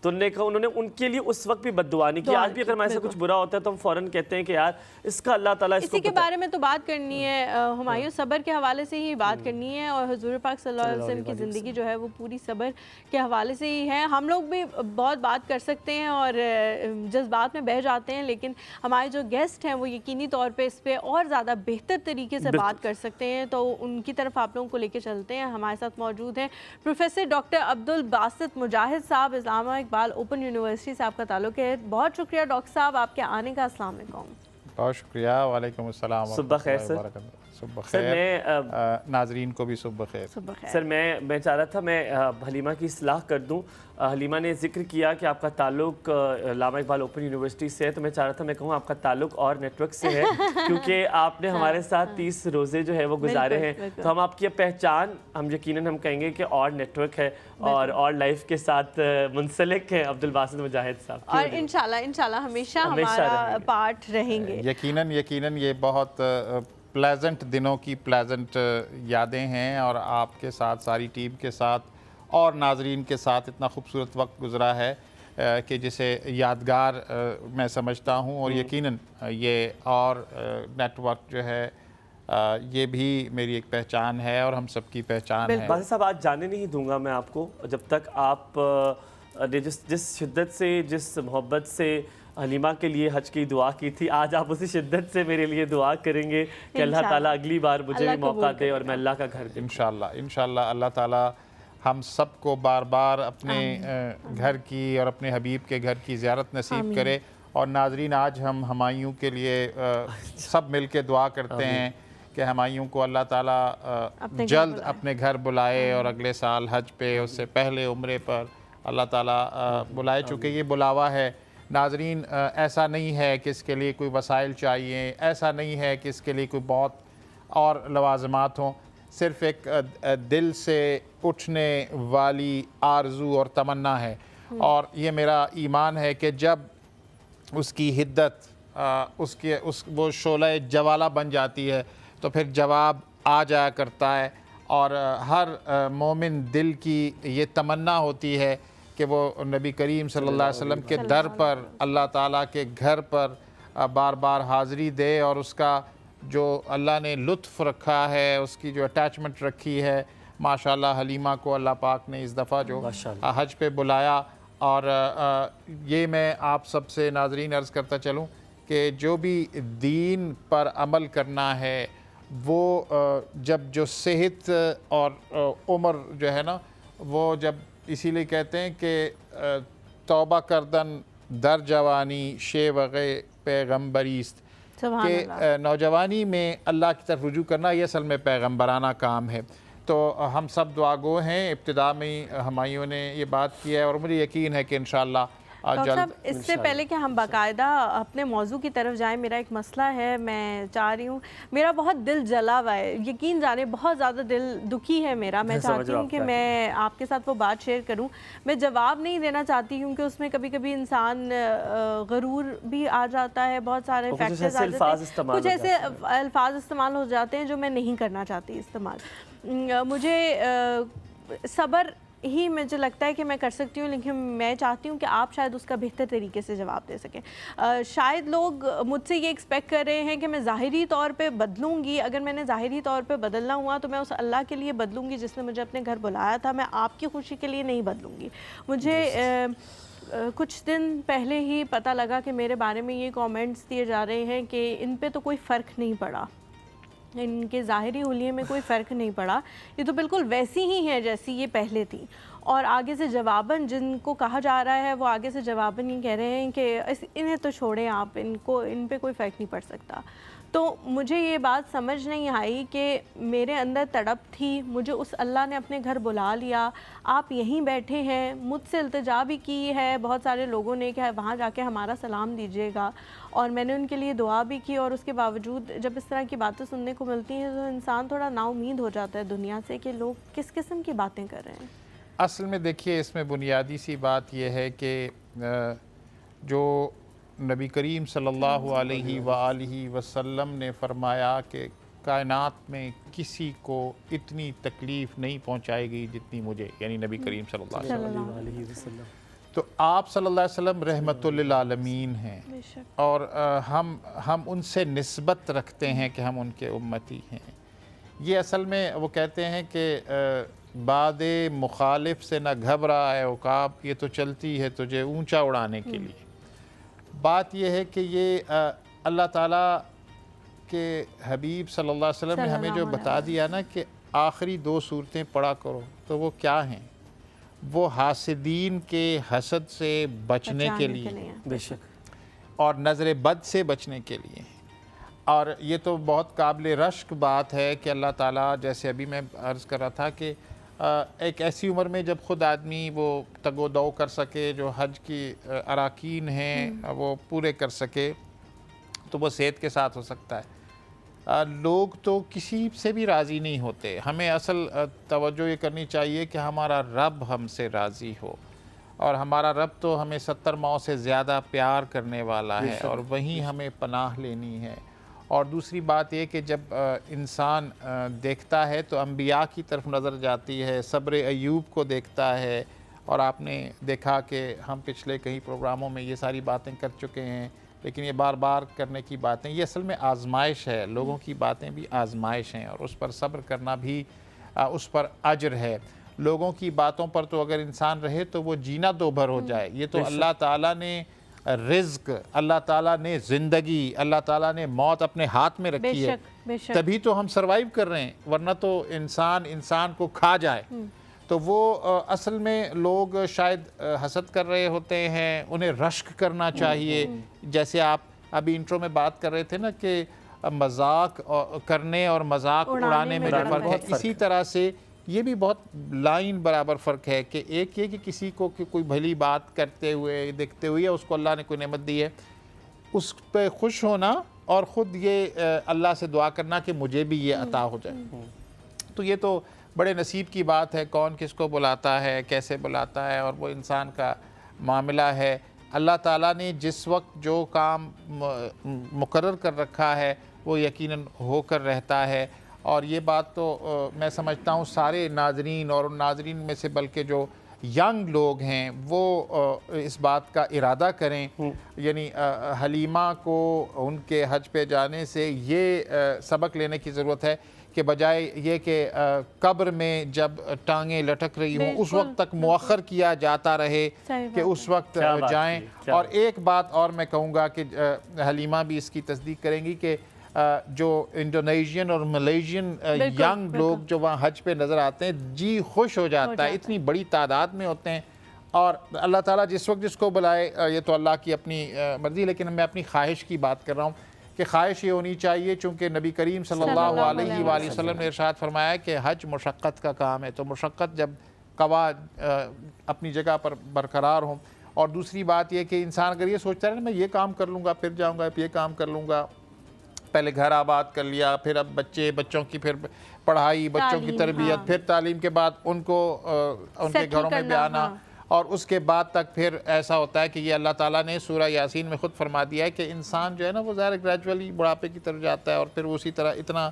تو انہوں نے ان کے لیے اس وقت بھی بد دعا نہیں کی. آج بھی اگر ہمارے سے کچھ برا ہوتا ہے تو ہم فوراً کہتے ہیں کہ یار اس کا اللہ تعالیٰ اس کو اسی کے بارے میں تو بات کرنی ہے. ہمایوں صبر کے حوالے سے ہی بات کرنی ہے اور حضور پاک صلی اللہ علیہ وسلم کی زندگی جو ہے وہ پوری صبر کے حوالے سے ہی ہے. ہم لوگ بھی بہت بات کر سکتے ہیں اور جذبات میں بہہ جاتے ہیں, لیکن ہمارے جو گیسٹ ہیں وہ یقینی طور پہ اس پہ اور زیادہ بہتر طریقے سے بات کر سکتے ہیں, تو ان کی طرف آپ لوگوں کو لے کے چلتے ہیں. ہمارے ساتھ موجود ہیں پروفیسر ڈاکٹر عبدالباسط مجاہد صاحب, علامہ اقبال اوپن یونیورسٹی سے آپ کا تعلق ہے. بہت شکریہ ڈاکٹر صاحب آپ کے آنے کا. السلام علیکم. بہت شکریہ. وعلیکم السلام. صبح خیر سر. صبح خیر. ناظرین کو بھی صبح خیر. سر میں چاہ رہا تھا میں حلیمہ کی اصلاح کر دوں. حلیمہ نے ذکر کیا کہ آپ کا تعلق علامہ اقبال اوپن یونیورسٹی سے ہے, تو میں چاہ رہا تھا میں کہوں آپ کا تعلق اور نیٹ ورک سے ہے کیونکہ آپ نے ہمارے ساتھ 30 روزے جو ہے وہ گزارے ہیں, تو ہم آپ کی پہچان ہم یقیناً ہم کہیں گے کہ اور نیٹ ورک ہے اور لائف کے ساتھ منسلک ہے عبدالباسط مجاہد صاحب, اور انشاءاللہ ہمیشہ ہمارا پارٹ رہیں گے. یقیناً یہ بہت پلیزنٹ دنوں کی پلیزنٹ یادیں ہیں, اور آپ کے ساتھ ساری ٹیم کے ساتھ اور ناظرین کے ساتھ اتنا خوبصورت وقت گزرا ہے کہ جسے یادگار میں سمجھتا ہوں. اور یقیناً یہ اور نیٹ ورک جو ہے یہ بھی میری ایک پہچان ہے اور ہم سب کی پہچان ہے. باسط صاحب آج جانے نہیں دوں گا میں آپ کو جب تک آپ نے جس شدت سے جس محبت سے حلیمہ کے لیے حج کی دعا کی تھی, آج آپ اسی شدت سے میرے لیے دعا کریں گے کہ اللہ تعالیٰ اگلی بار مجھے بھی موقع دے اور میں اللہ کا گھر دوں. انشاءاللہ اللہ تعالیٰ ہم سب کو بار بار اپنے گھر کی اور اپنے حبیب کے گھر کی زیارت نصیب کرے. اور ناظرین آج ہم ہمایوں کے لیے سب مل کے دعا کرتے ہیں کہ ہمایوں کو اللہ تعالیٰ جلد اپنے گھر بلائے اور اگلے سال حج پہ اس سے پہلے عمرے پر اللہ تعالیٰ بلائے. چونکہ یہ بلاوا ہے ناظرین, ایسا نہیں ہے کہ اس کے لیے کوئی وسائل چاہیے, ایسا نہیں ہے کہ اس کے لیے کوئی بہت اور لوازمات ہوں, صرف ایک دل سے اٹھنے والی آرزو اور تمنا ہے. اور یہ میرا ایمان ہے کہ جب اس کی حدت وہ شعلہ جوالہ بن جاتی ہے تو پھر جواب آ جایا کرتا ہے. اور ہر مومن دل کی یہ تمنا ہوتی ہے کہ وہ نبی کریم صلی اللہ علیہ وسلم کے در پر, اللہ تعالیٰ کے گھر پر بار بار حاضری دے, اور اس کا جو اللہ نے لطف رکھا ہے, اس کی جو اٹیچمنٹ رکھی ہے, ماشاءاللہ حلیمہ کو اللہ پاک نے اس دفعہ جو حج پہ بلایا. اور یہ میں آپ سب سے ناظرین عرض کرتا چلوں کہ جو بھی دین پر عمل کرنا ہے وہ جب جو صحت اور عمر جو ہے نا, وہ جب اسی لیے کہتے ہیں کہ توبہ کردن در جوانی شیوغِ پیغمبریست, کہ نوجوانی میں اللہ کی طرف رجوع کرنا یہ اصل میں پیغمبرانہ کام ہے. تو ہم سب دعا گو ہیں. ابتدا میں ہمایوں نے یہ بات کی ہے اور مجھے یقین ہے کہ انشاءاللہ ڈاکٹر صاحب اس سے پہلے کہ ہم باقاعدہ اپنے موضوع کی طرف جائیں, میرا ایک مسئلہ ہے, میں چاہ رہی ہوں, میرا بہت دل جلا ہوا ہے, یقین جانے بہت زیادہ دل دکھی ہے میرا. میں چاہتی ہوں کہ میں آپ کے ساتھ وہ بات شیئر کروں. میں جواب نہیں دینا چاہتی کیونکہ اس میں کبھی کبھی انسان غرور بھی آ جاتا ہے, بہت سارے فیکٹرز آ جاتے ہیں, کچھ ایسے الفاظ استعمال ہو جاتے ہیں جو میں نہیں کرنا چاہتی استعمال. مجھے صبر ہی مجھے لگتا ہے کہ میں کر سکتی ہوں, لیکن میں چاہتی ہوں کہ آپ شاید اس کا بہتر طریقے سے جواب دے سکیں. شاید لوگ مجھ سے یہ ایکسپیکٹ کر رہے ہیں کہ میں ظاہری طور پہ بدلوں گی. اگر میں نے ظاہری طور پہ بدلنا ہوا تو میں اس اللہ کے لیے بدلوں گی جس نے مجھے اپنے گھر بلایا تھا. میں آپ کی خوشی کے لیے نہیں بدلوں گی. مجھے کچھ دن پہلے ہی پتہ لگا کہ میرے بارے میں یہ کامنٹس دیے جا رہے ہیں کہ ان پہ تو کوئی فرق نہیں پڑا, ان کے ظاہری حلیے میں کوئی فرق نہیں پڑا, یہ تو بالکل ویسی ہی ہیں جیسی یہ پہلے تھی. اور آگے سے جواباً جن کو کہا جا رہا ہے وہ آگے سے جواباً یہ کہہ رہے ہیں کہ انہیں تو چھوڑیں آپ, ان پہ کوئی فرق نہیں پڑ سکتا. تو مجھے یہ بات سمجھ نہیں آئی کہ میرے اندر تڑپ تھی, مجھے اس اللہ نے اپنے گھر بلا لیا, آپ یہیں بیٹھے ہیں, مجھ سے التجا بھی کی ہے بہت سارے لوگوں نے کہ وہاں جا کے ہمارا سلام دیجیے گا, اور میں نے ان کے لیے دعا بھی کی. اور اس کے باوجود جب اس طرح کی باتیں سننے کو ملتی ہیں تو انسان تھوڑا نا امید ہو جاتا ہے دنیا سے کہ لوگ کس قسم کی باتیں کر رہے ہیں. اصل میں دیکھیے اس میں بنیادی سی بات یہ ہے کہ جو نبی کریم صلی اللہ علیہ وآلہ وسلم نے فرمایا کہ کائنات میں کسی کو اتنی تکلیف نہیں پہنچائے گی جتنی مجھے، یعنی نبی کریم صلی اللہ علیہ وسلم۔ تو آپ صلی اللہ علیہ وسلم رحمت للعالمین ہیں، اور ہم ان سے نسبت رکھتے ہیں کہ ہم ان کے امتی ہیں۔ یہ اصل میں وہ کہتے ہیں کہ باد مخالف سے نہ گھبرا اے عقاب، یہ تو چلتی ہے تجھے اونچا اڑانے کے لیے۔ بات یہ ہے کہ یہ اللہ تعالیٰ کے حبیب صلی اللہ علیہ وسلم نے ہمیں جو بتا دیا نا کہ آخری 2 صورتیں پڑھا کرو، تو وہ کیا ہیں؟ وہ حاسدین کے حسد سے بچنے کے لیے، بے شک، اور نظر بد سے بچنے کے لیے۔ اور یہ تو بہت قابل رشک بات ہے کہ اللہ تعالیٰ، جیسے ابھی میں عرض کر رہا تھا کہ ایک ایسی عمر میں جب خود آدمی وہ تگ و دو کر سکے، جو حج کی اراکین ہیں وہ پورے کر سکے، تو وہ صحت کے ساتھ ہو سکتا ہے۔ لوگ تو کسی سے بھی راضی نہیں ہوتے۔ ہمیں اصل توجہ یہ کرنی چاہیے کہ ہمارا رب ہم سے راضی ہو، اور ہمارا رب تو ہمیں 70 ماؤں سے زیادہ پیار کرنے والا ہے، اور وہیں ہمیں پناہ لینی ہے۔ اور دوسری بات یہ کہ جب انسان دیکھتا ہے تو انبیاء کی طرف نظر جاتی ہے، صبر ایوب کو دیکھتا ہے، اور آپ نے دیکھا کہ ہم پچھلے کئی پروگراموں میں یہ ساری باتیں کر چکے ہیں، لیکن یہ بار بار کرنے کی باتیں، یہ اصل میں آزمائش ہے، لوگوں کی باتیں بھی آزمائش ہیں، اور اس پر صبر کرنا بھی اس پر اجر ہے۔ لوگوں کی باتوں پر تو اگر انسان رہے تو وہ جینا دو بھر ہو جائے۔ یہ تو اللہ تعالیٰ نے رزق، اللہ تعالیٰ نے زندگی، اللہ تعالیٰ نے موت اپنے ہاتھ میں رکھی ہے، تبھی تو ہم سروائیو کر رہے ہیں، ورنہ تو انسان کو کھا جائے۔ تو وہ اصل میں لوگ شاید حسد کر رہے ہوتے ہیں، انہیں رشک کرنا چاہیے۔ جیسے آپ ابھی انٹرو میں بات کر رہے تھے نا کہ مذاق کرنے اور مذاق اڑانے میں جو فرق ہے، اسی طرح سے یہ بھی بہت لائن برابر فرق ہے کہ ایک یہ کہ کسی کو کوئی بھلی بات کرتے ہوئے دیکھتے ہوئے اس کو اللہ نے کوئی نعمت دی ہے، اس پہ خوش ہونا، اور خود یہ اللہ سے دعا کرنا کہ مجھے بھی یہ عطا ہو جائے۔ تو یہ تو بڑے نصیب کی بات ہے، کون کس کو بلاتا ہے، کیسے بلاتا ہے، اور وہ انسان کا معاملہ ہے۔ اللہ تعالیٰ نے جس وقت جو کام مقرر کر رکھا ہے وہ یقیناً ہو کر رہتا ہے۔ اور یہ بات تو میں سمجھتا ہوں سارے ناظرین، اور ان ناظرین میں سے بلکہ جو ینگ لوگ ہیں وہ اس بات کا ارادہ کریں۔ یعنی حلیمہ کو ان کے حج پہ جانے سے یہ سبق لینے کی ضرورت ہے کہ بجائے یہ کہ قبر میں جب ٹانگیں لٹک رہی ہوں اس وقت تک مؤخر کیا جاتا رہے کہ اس وقت جائیں۔ اور ایک بات اور میں کہوں گا کہ حلیمہ بھی اس کی تصدیق کریں گی کہ جو انڈونیشین اور ملیشین ینگ لوگ جو وہاں حج پہ نظر آتے ہیں، جی خوش ہو جاتا ہے، اتنی بڑی تعداد میں ہوتے ہیں۔ اور اللہ تعالیٰ جس وقت جس کو بلائے، یہ تو اللہ کی اپنی مرضی، لیکن میں اپنی خواہش کی بات کر رہا ہوں کہ خواہش یہ ہونی چاہیے، چونکہ نبی کریم صلی اللہ علیہ وآلہ وسلم نے ارشاد فرمایا کہ حج مشقت کا کام ہے، تو مشقت جب قواعد اپنی جگہ پر برقرار ہوں۔ اور دوسری بات یہ کہ انسان اگر یہ سوچتا ہے نا میں یہ کام کر لوں گا پھر جاؤں گا، یہ کام کر لوں گا، پہلے گھر آباد کر لیا، پھر اب بچوں کی پھر پڑھائی، بچوں کی تربیت، پھر تعلیم کے بعد ان کو ان کے گھروں میں بھی آنا، اور اس کے بعد تک پھر ایسا ہوتا ہے کہ یہ اللہ تعالیٰ نے سورہ یاسین میں خود فرما دیا ہے کہ انسان جو ہے نا وہ ظاہر گریجولی بڑھاپے کی طرف جاتا ہے، اور پھر اسی طرح اتنا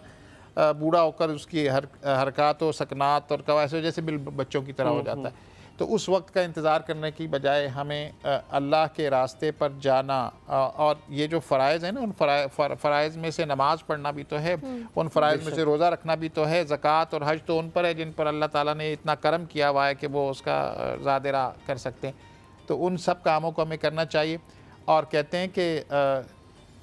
بوڑھا ہو کر اس کی حرکات و سکنات اور قواعد جیسے بچوں کی طرح ہو جاتا ہے۔ تو اس وقت کا انتظار کرنے کی بجائے ہمیں اللہ کے راستے پر جانا، اور یہ جو فرائض ہیں نا ان فرائض میں سے نماز پڑھنا بھی تو ہے، ان فرائض میں سے روزہ رکھنا بھی تو ہے، زکوٰۃ اور حج تو ان پر ہے جن پر اللہ تعالیٰ نے اتنا کرم کیا ہوا ہے کہ وہ اس کا زیادہ راہ کر سکتے ہیں۔ تو ان سب کاموں کو ہمیں کرنا چاہیے۔ اور کہتے ہیں کہ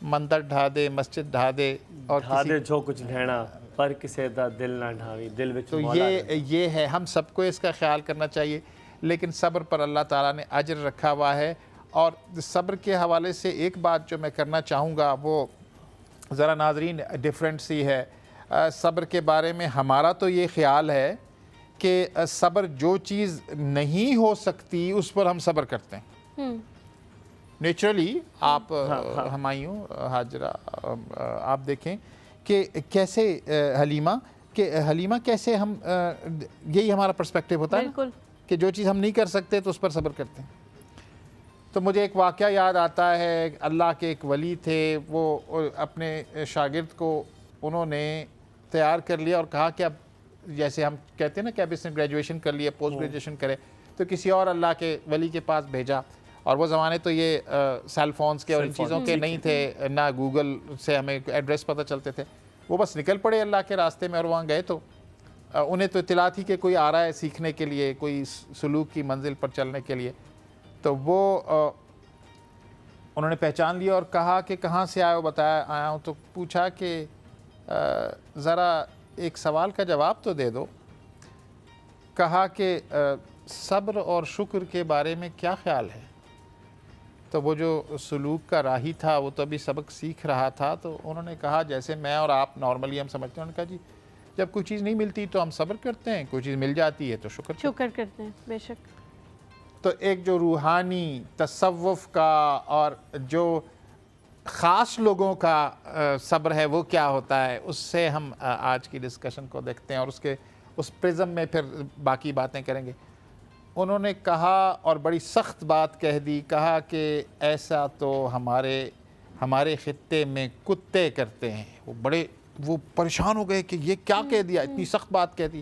مندر ڈھا دے مسجد ڈھا دے، اور ڈھا دے جو کچھ ڈھینا پر کسے دا دل نہ ڈھاوی، دل وچ تو یہ ہے، ہم سب کو اس کا خیال کرنا چاہیے۔ لیکن صبر پر اللہ تعالیٰ نے اجر رکھا ہوا ہے۔ اور صبر کے حوالے سے ایک بات جو میں کرنا چاہوں گا وہ ذرا ناظرین ڈیفرنٹ سی ہے۔ صبر کے بارے میں ہمارا تو یہ خیال ہے کہ صبر جو چیز نہیں ہو سکتی اس پر ہم صبر کرتے ہیں نیچرلی۔ آپ ہمایوں حاجرہ آپ دیکھیں کہ کیسے حلیمہ کیسے ہم، یہی ہمارا پرسپیکٹیو ہوتا ہے کہ جو چیز ہم نہیں کر سکتے تو اس پر صبر کرتے ہیں۔ تو مجھے ایک واقعہ یاد آتا ہے، اللہ کے ایک ولی تھے، وہ اپنے شاگرد کو انہوں نے اختیار کر لیا اور کہا کہ اب جیسے ہم کہتے ہیں نا کہ اب اس نے گریجویشن کر لیا، پوسٹ گریجویشن کرے، تو کسی اور اللہ کے ولی کے پاس بھیجا. اور وہ زمانے تو یہ سیل فونز کے اور ان چیزوں کے نہیں تھے، نہ گوگل سے ہمیں ایڈریس پتہ چلتے تھے. وہ بس نکل پڑے اللہ کے راستے میں اور وہاں گئے. تو انہیں تو اطلاع تھی کہ کوئی آ رہا ہے سیکھنے کے لیے، کوئی سلوک کی منزل پر چلنے کے لیے. تو وہ انہوں نے پہچان لیا اور کہا کہ کہاں سے آئے ہو؟ بتایا آیا ہوں. تو پوچھا کہ ذرا ایک سوال کا جواب تو دے دو. کہا کہ صبر اور شکر کے بارے میں کیا خیال ہے؟ تو وہ جو سلوک کا راہی تھا وہ تو ابھی سبق سیکھ رہا تھا. تو انہوں نے کہا جیسے میں اور آپ نارملی ہم سمجھتے ہیں. انہوں نے کہا جی جب کوئی چیز نہیں ملتی تو ہم صبر کرتے ہیں، کوئی چیز مل جاتی ہے تو شکر کرتے ہیں. بے شک. تو ایک جو روحانی تصوف کا اور جو خاص لوگوں کا صبر ہے وہ کیا ہوتا ہے، اس سے ہم آج کی ڈسکشن کو دیکھتے ہیں اور اس پرزم میں پھر باقی باتیں کریں گے. انہوں نے کہا اور بڑی سخت بات کہہ دی، کہا کہ ایسا تو ہمارے خطے میں کتے کرتے ہیں. وہ پریشان ہو گئے کہ یہ کیا کہہ دیا، اتنی سخت بات کہہ دی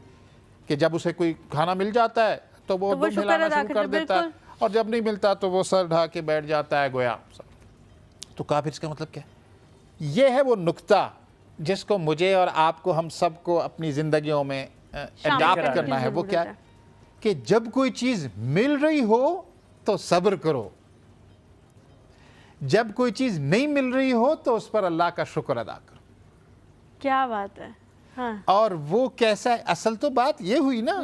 کہ جب اسے کوئی کھانا مل جاتا ہے تو وہ دم ہلانا شروع کر دیتا ہے اور جب نہیں ملتا تو وہ سر ڈھا کے بیٹھ جاتا ہے گویا. تو کہا پھر اس کا مطلب کیا؟ یہ ہے وہ نقطہ جس کو مجھے اور آپ کو، ہم سب کو اپنی زندگیوں میں اڈاپٹ کرنا ہے. وہ کیا ہے کہ جب کوئی چیز مل رہی ہو تو صبر کرو، جب کوئی چیز نہیں مل رہی ہو تو اس پر اللہ کا شکر ادا کرو. کیا بات ہے. ہاں. اور وہ کیسا ہے؟ اصل تو بات یہ ہوئی نا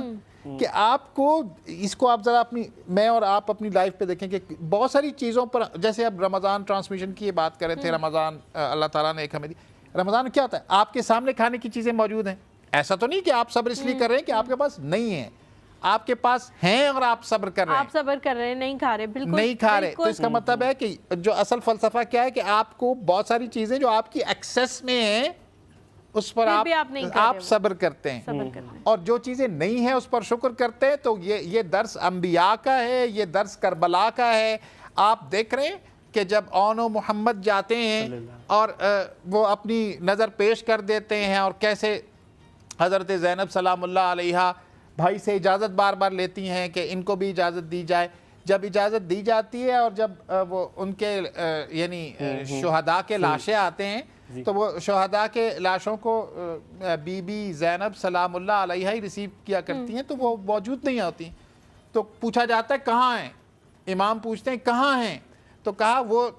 کہ آپ کو اس کو آپ ذرا میں اور آپ اپنی لائف پہ دیکھیں کہ بہت ساری چیزوں پر، جیسے اب رمضان ٹرانسمیشن کی یہ بات کر رہے تھے. رمضان اللہ تعالیٰ نے ایک ہمیں دی. رمضان کیا ہوتا ہے؟ آپ کے سامنے کھانے کی چیزیں موجود ہیں. ایسا تو نہیں کہ آپ صبر اس لیے کر رہے ہیں کہ آپ کے پاس نہیں ہے، آپ کے پاس ہیں اور آپ صبر کر رہے ہیں. آپ صبر کر رہے ہیں، نہیں کھا رہے. بالکل نہیں کھا رہے. تو اس کا مطلب ہے کہ جو اصل فلسفہ کیا ہے کہ آپ کو بہت ساری چیزیں جو آپ کی ایکسیس میں ہیں اس پر آپ صبر کرتے ہیں، اور جو چیزیں نہیں ہیں اس پر شکر کرتے ہیں. تو یہ درس انبیاء کا ہے، یہ درس کربلا کا ہے. آپ دیکھ رہے ہیں کہ جب اون و محمد جاتے ہیں اور وہ اپنی نظر پیش کر دیتے ہیں اور کیسے حضرت زینب سلام اللہ علیہا بھائی سے اجازت بار بار لیتی ہیں کہ ان کو بھی اجازت دی جائے. جب اجازت دی جاتی ہے اور جب وہ ان کے یعنی شہداء کے لاشیں آتے ہیں تو وہ شہداء کے لاشوں کو بی بی زینب سلام اللہ علیہا ہی ریسیو کیا کرتی ہیں، تو وہ موجود نہیں ہوتی. تو پوچھا جاتا ہے کہاں ہیں؟ امام پوچھتے ہیں کہاں ہیں؟ تو کہا وہ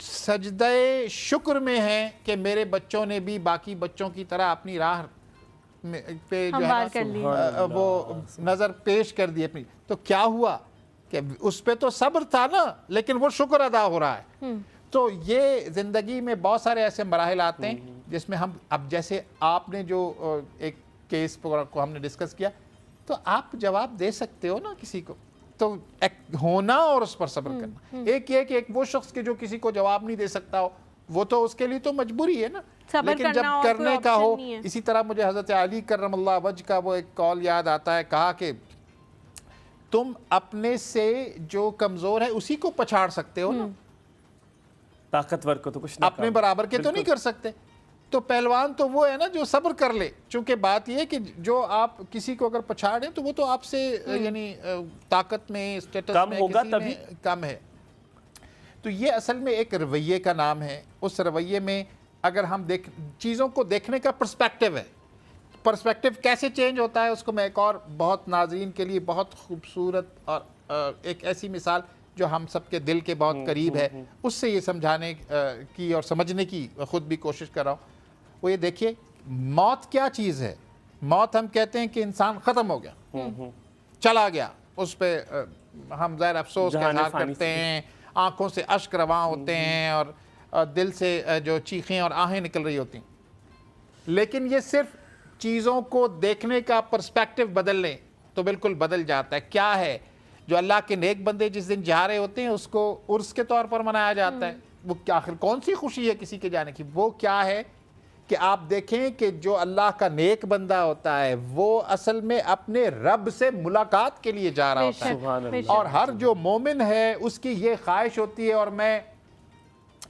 سجدہ شکر میں ہیں کہ میرے بچوں نے بھی باقی بچوں کی طرح اپنی راہ پہ جو ہے وہ نظر پیش کر دی اپنی. تو کیا ہوا کہ اس پہ تو صبر تھا نا، لیکن وہ شکر ادا ہو رہا ہے. تو یہ زندگی میں بہت سارے ایسے مراحل آتے ہیں جس میں ہم اب جیسے آپ نے جو ایک کیس کو ہم نے ڈسکس کیا، تو آپ جواب دے سکتے ہو نا کسی کو. تو ہونا اور اس پر صبر کرنا. ایک یہ کہ ایک وہ شخص کے جو کسی کو جواب نہیں دے سکتا ہو، وہ تو اس کے لیے تو مجبوری ہے نا. لیکن جب کرنے کا ہو، اسی طرح مجھے حضرت علی کرم اللہ وجہ کا وہ ایک قول یاد آتا ہے. کہا کہ تم اپنے سے جو کمزور ہے اسی کو پچھاڑ سکتے ہو نا، طاقتور کو تو کچھ نہیں، اپنے برابر کے تو نہیں کر سکتے. تو پہلوان تو وہ ہے نا جو صبر کر لے. چونکہ بات یہ ہے کہ جو آپ کسی کو اگر پچھاڑیں تو وہ تو آپ سے یعنی طاقت میں، اسٹیٹس میں کسی میں کم ہے. تو یہ اصل میں ایک رویے کا نام ہے. اس رویے میں اگر ہم چیزوں کو دیکھنے کا پرسپیکٹیو ہے، پرسپیکٹیو کیسے چینج ہوتا ہے اس کو میں ایک اور بہت ناظرین کے لیے بہت خوبصورت اور ایک ایسی مثال جو ہم سب کے دل کے بہت قریب ہے، اس سے یہ سمجھانے کی اور سمجھنے کی خود بھی کوشش کر رہا ہوں. وہ یہ دیکھیے موت کیا چیز ہے. موت ہم کہتے ہیں کہ انسان ختم ہو گیا، چلا گیا، اس پہ ہم ظاہر افسوس کا اظہار کرتے ہیں، آنکھوں سے اشک رواں ہوتے ہیں اور دل سے جو چیخیں اور آہیں نکل رہی ہوتی ہیں. لیکن یہ صرف چیزوں کو دیکھنے کا پرسپیکٹیو بدل لیں تو بالکل بدل جاتا ہے. کیا ہے جو اللہ کے نیک بندے جس دن جا رہے ہوتے ہیں اس کو عرس کے طور پر منایا جاتا ہے. وہ آخر کون سی خوشی ہے کسی کے جانے کی؟ وہ کیا ہے کہ آپ دیکھیں کہ جو اللہ کا نیک بندہ ہوتا ہے وہ اصل میں اپنے رب سے ملاقات کے لیے جا رہا ہوتا ہے. اور ہر جو مومن ہے اس کی یہ خواہش ہوتی ہے. اور میں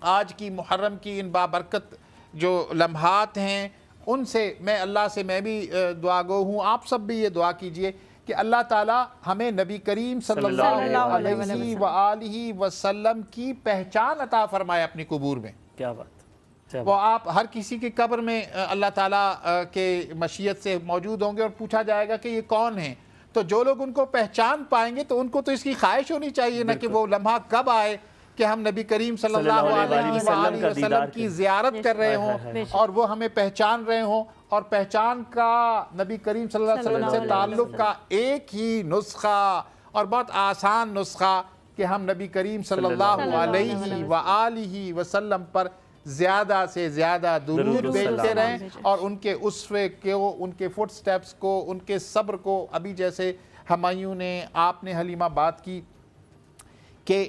آج کی محرم کی ان بابرکت جو لمحات ہیں ان سے میں اللہ سے میں بھی دعا گو ہوں، آپ سب بھی یہ دعا کیجئے کہ اللہ تعالیٰ ہمیں نبی کریم صلی اللہ علیہ وآلہ وسلم کی پہچان عطا فرمائے اپنی قبور میں۔ کیا بات، وہ آپ ہر کسی کی قبر میں اللہ تعالیٰ کے مشیت سے موجود ہوں گے اور پوچھا جائے گا کہ یہ کون ہیں، تو جو لوگ ان کو پہچان پائیں گے تو ان کو تو اس کی خواہش ہونی چاہیے نا کہ وہ لمحہ کب آئے کہ ہم نبی کریم صلی اللہ علیہ وآلہ وسلم کی زیارت کر رہے ہوں اور وہ ہمیں پہچان رہے ہوں، اور پہچان کا نبی کریم صلی اللہ علیہ وسلم سے تعلق کا ایک ہی نسخہ اور بہت آسان نسخہ کہ ہم نبی کریم صلی اللہ علیہ وآلہ وسلم پر زیادہ سے زیادہ درود بھیجتے رہیں اور ان کے اسوے کو، ان کے فٹ سٹیپس کو، ان کے صبر کو، ابھی جیسے ہمایوں نے، آپ نے حلیمہ بات کی کہ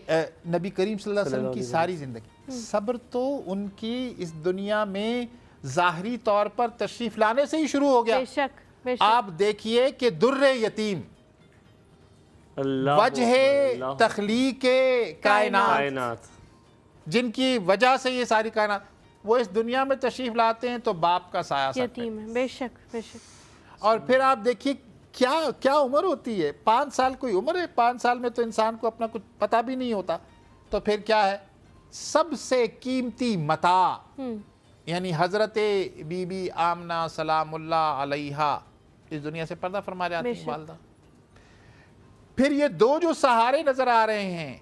نبی کریم صلی اللہ علیہ وسلم کی ساری زندگی صبر تو ان کی اس دنیا میں ظاہری طور پر تشریف لانے سے ہی شروع ہو گیا۔ بے شک، بے شک۔ آپ دیکھیے کہ در یتیم، وجہ تخلیق کائنات، جن کی وجہ سے یہ ساری کائنات، وہ اس دنیا میں تشریف لاتے ہیں تو باپ کا سایہ سر پہ۔ یتیم ہے، بے شک، بے شک۔ اور پھر آپ دیکھیے کیا عمر ہوتی ہے، 5 سال کوئی عمر ہے، 5 سال میں تو انسان کو اپنا کچھ پتہ بھی نہیں ہوتا، تو پھر کیا ہے، سب سے قیمتی متاع یعنی حضرت بی بی آمنہ سلام اللہ علیہا اس دنیا سے پردہ فرما جاتی ہیں والدہ۔ پھر یہ دو جو سہارے نظر آ رہے ہیں،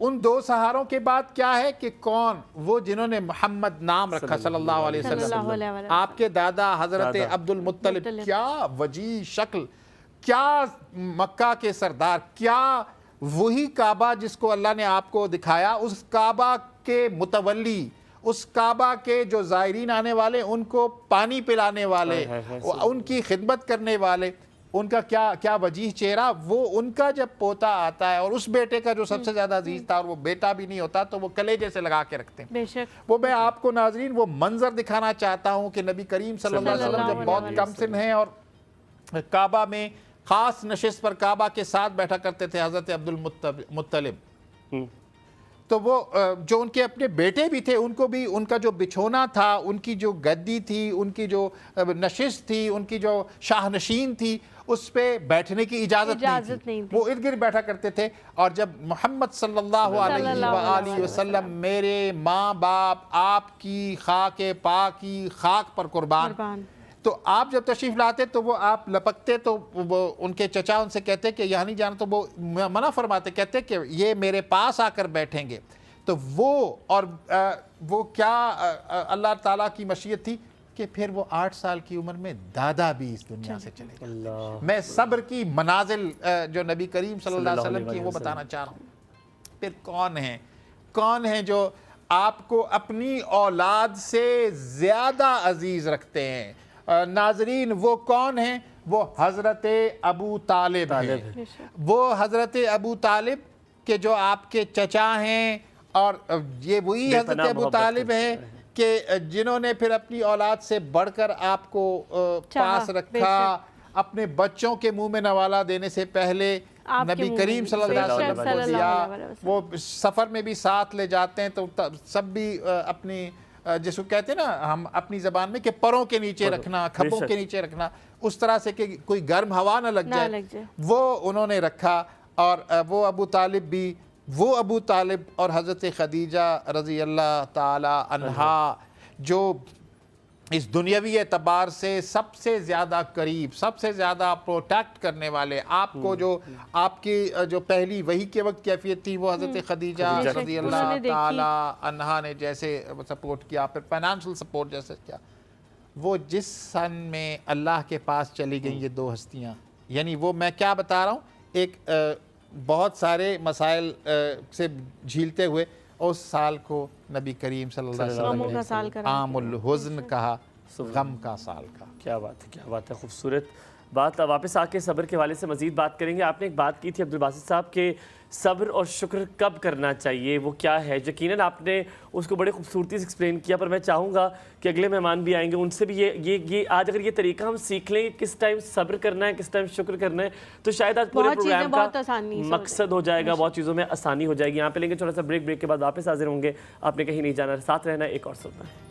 ان 2 سہاروں کے بعد کیا ہے کہ کون؟ وہ جنہوں نے محمد نام رکھا صلی اللہ علیہ وسلم، آپ کے دادا حضرت عبد المطلب، کیا وجیح شکل، کیا مکہ کے سردار، کیا وہی کعبہ جس کو اللہ نے آپ کو دکھایا، اس کعبہ کے متولی، اس کعبہ کے جو زائرین آنے والے ان کو پانی پلانے والے، ان کی خدمت کرنے والے، ان کا کیا وجیح چہرہ۔ وہ ان کا جب پوتا آتا ہے اور اس بیٹے کا جو سب سے زیادہ عزیز تھا اور وہ بیٹا بھی نہیں ہوتا تو وہ کلیجے سے لگا کے رکھتے ہیں۔ بے شک۔ وہ میں آپ کو ناظرین وہ منظر دکھانا چاہتا ہوں کہ نبی کریم صلی اللہ علیہ وسلم جب بہت کم سن ہیں اور کعبہ میں خاص نشست پر کعبہ کے ساتھ بیٹھا کرتے تھے حضرت عبد المطلب، تو وہ جو ان کے اپنے بیٹے بھی تھے ان کو بھی ان کا جو بچھونا تھا، ان کی جو گدی تھی، ان کی جو نشست تھی، ان کی جو شاہ نشین تھی، اس پہ بیٹھنے کی اجازت نہیں تھی، وہ ارد گرد بیٹھا کرتے تھے۔ اور جب محمد صلی اللہ علیہ وآلہ وسلم میرے ماں باپ آپ کی خاک پاک کی خاک پر قربان، تو آپ جب تشریف لاتے تو وہ آپ لپکتے تو وہ ان کے چچا ان سے کہتے کہ یہاں نہیں جانا، تو وہ منع فرماتے، کہتے کہ یہ میرے پاس آ کر بیٹھیں گے۔ تو وہ کیا اللہ تعالیٰ کی مشیت تھی کہ پھر وہ 8 سال کی عمر میں دادا بھی اس دنیا سے چلے گئے۔ میں صبر کی منازل جو نبی کریم صلی اللہ علیہ وسلم کی وہ بتانا چاہ رہا ہوں۔ پھر کون ہیں جو آپ کو اپنی اولاد سے زیادہ عزیز رکھتے ہیں؟ ناظرین وہ کون ہیں؟ وہ حضرت ابو طالب ہیں۔ وہ حضرت ابو طالب کہ جو آپ کے چچا ہیں، اور یہ وہی حضرت ابو طالب ہیں کہ جنہوں نے پھر اپنی اولاد سے بڑھ کر آپ کو پاس رکھا، اپنے بچوں کے منہ میں نوالا دینے سے پہلے نبی کریم صلی اللہ علیہ وسلم کو دیا۔ وہ سفر میں بھی ساتھ لے جاتے ہیں تو سب بھی اپنی جس کو کہتے ہیں نا ہم اپنی زبان میں کہ پروں کے نیچے رکھنا، کھبوں کے نیچے رکھنا، اس طرح سے کہ کوئی گرم ہوا نہ لگ جائے، وہ انہوں نے رکھا۔ اور وہ ابو طالب بھی، وہ ابو طالب اور حضرت خدیجہ رضی اللہ تعالی عنہا جو اس دنیاوی اعتبار سے سب سے زیادہ قریب، سب سے زیادہ پروٹیکٹ کرنے والے، آپ کو جو آپ کی جو پہلی وحی کے وقت کیفیت تھی وہ حضرت خدیجہ رضی اللہ تعالی عنہا نے جیسے سپورٹ کیا، پھر فائنانشل سپورٹ جیسے کیا، وہ جس سن میں اللہ کے پاس چلی گئیں یہ 2 ہستیاں، یعنی وہ میں کیا بتا رہا ہوں، ایک بہت سارے مسائل سے جھیلتے ہوئے اس سال کو نبی کریم صلی اللہ علیہ وسلم نے عام الحزن کہا، غم کا سال کہا۔ کیا بات ہے، کیا بات ہے، خوبصورت بات۔ واپس آ کے صبر کے حوالے سے مزید بات کریں گے۔ آپ نے ایک بات کی تھی عبدالباسط صاحب کہ صبر اور شکر کب کرنا چاہیے، وہ کیا ہے؟ یقیناً آپ نے اس کو بڑے خوبصورتی سے ایکسپلین کیا، پر میں چاہوں گا کہ اگلے مہمان بھی آئیں گے، ان سے بھی یہ آج اگر یہ طریقہ ہم سیکھ لیں کس ٹائم صبر کرنا ہے، کس ٹائم شکر کرنا ہے، تو شاید آج پورے پروگرام کا مقصد ہو جائے گا، بہت چیزوں میں آسانی ہو جائے گی۔ یہاں پہ لیں گے تھوڑا سا بریک کے بعد واپس حاضر ہوں گے۔ آپ نے کہیں نہیں جانا، ساتھ رہنا، ایک اور سننا ہے۔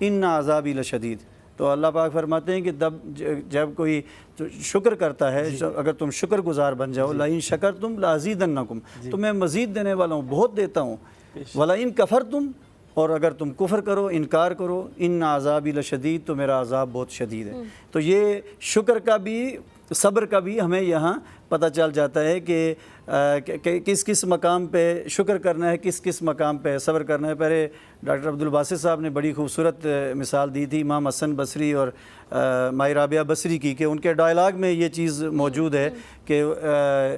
ان عذابی لشدید. تو اللہ پاک فرماتے ہیں کہ جب کوئی شکر کرتا ہے، اگر تم شکر گزار بن جاؤ، لئن شکرتم لازیدنکم، تو میں مزید دینے والا ہوں، بہت دیتا ہوں. ولئن کفرتم، اور اگر تم کفر کرو، انکار کرو، ان عذابی لشدید، تو میرا عذاب بہت شدید ہے. تو یہ شکر کا بھی، صبر کا بھی ہمیں یہاں پتہ چل جاتا ہے کہ کس کس مقام پہ شکر کرنا ہے، کس کس مقام پہ صبر کرنا ہے. پہلے ڈاکٹر عبدالباسط صاحب نے بڑی خوبصورت مثال دی تھی امام حسن بصری اور مائی رابعہ بصری کی، کہ ان کے ڈائلاگ میں یہ چیز موجود ہے کہ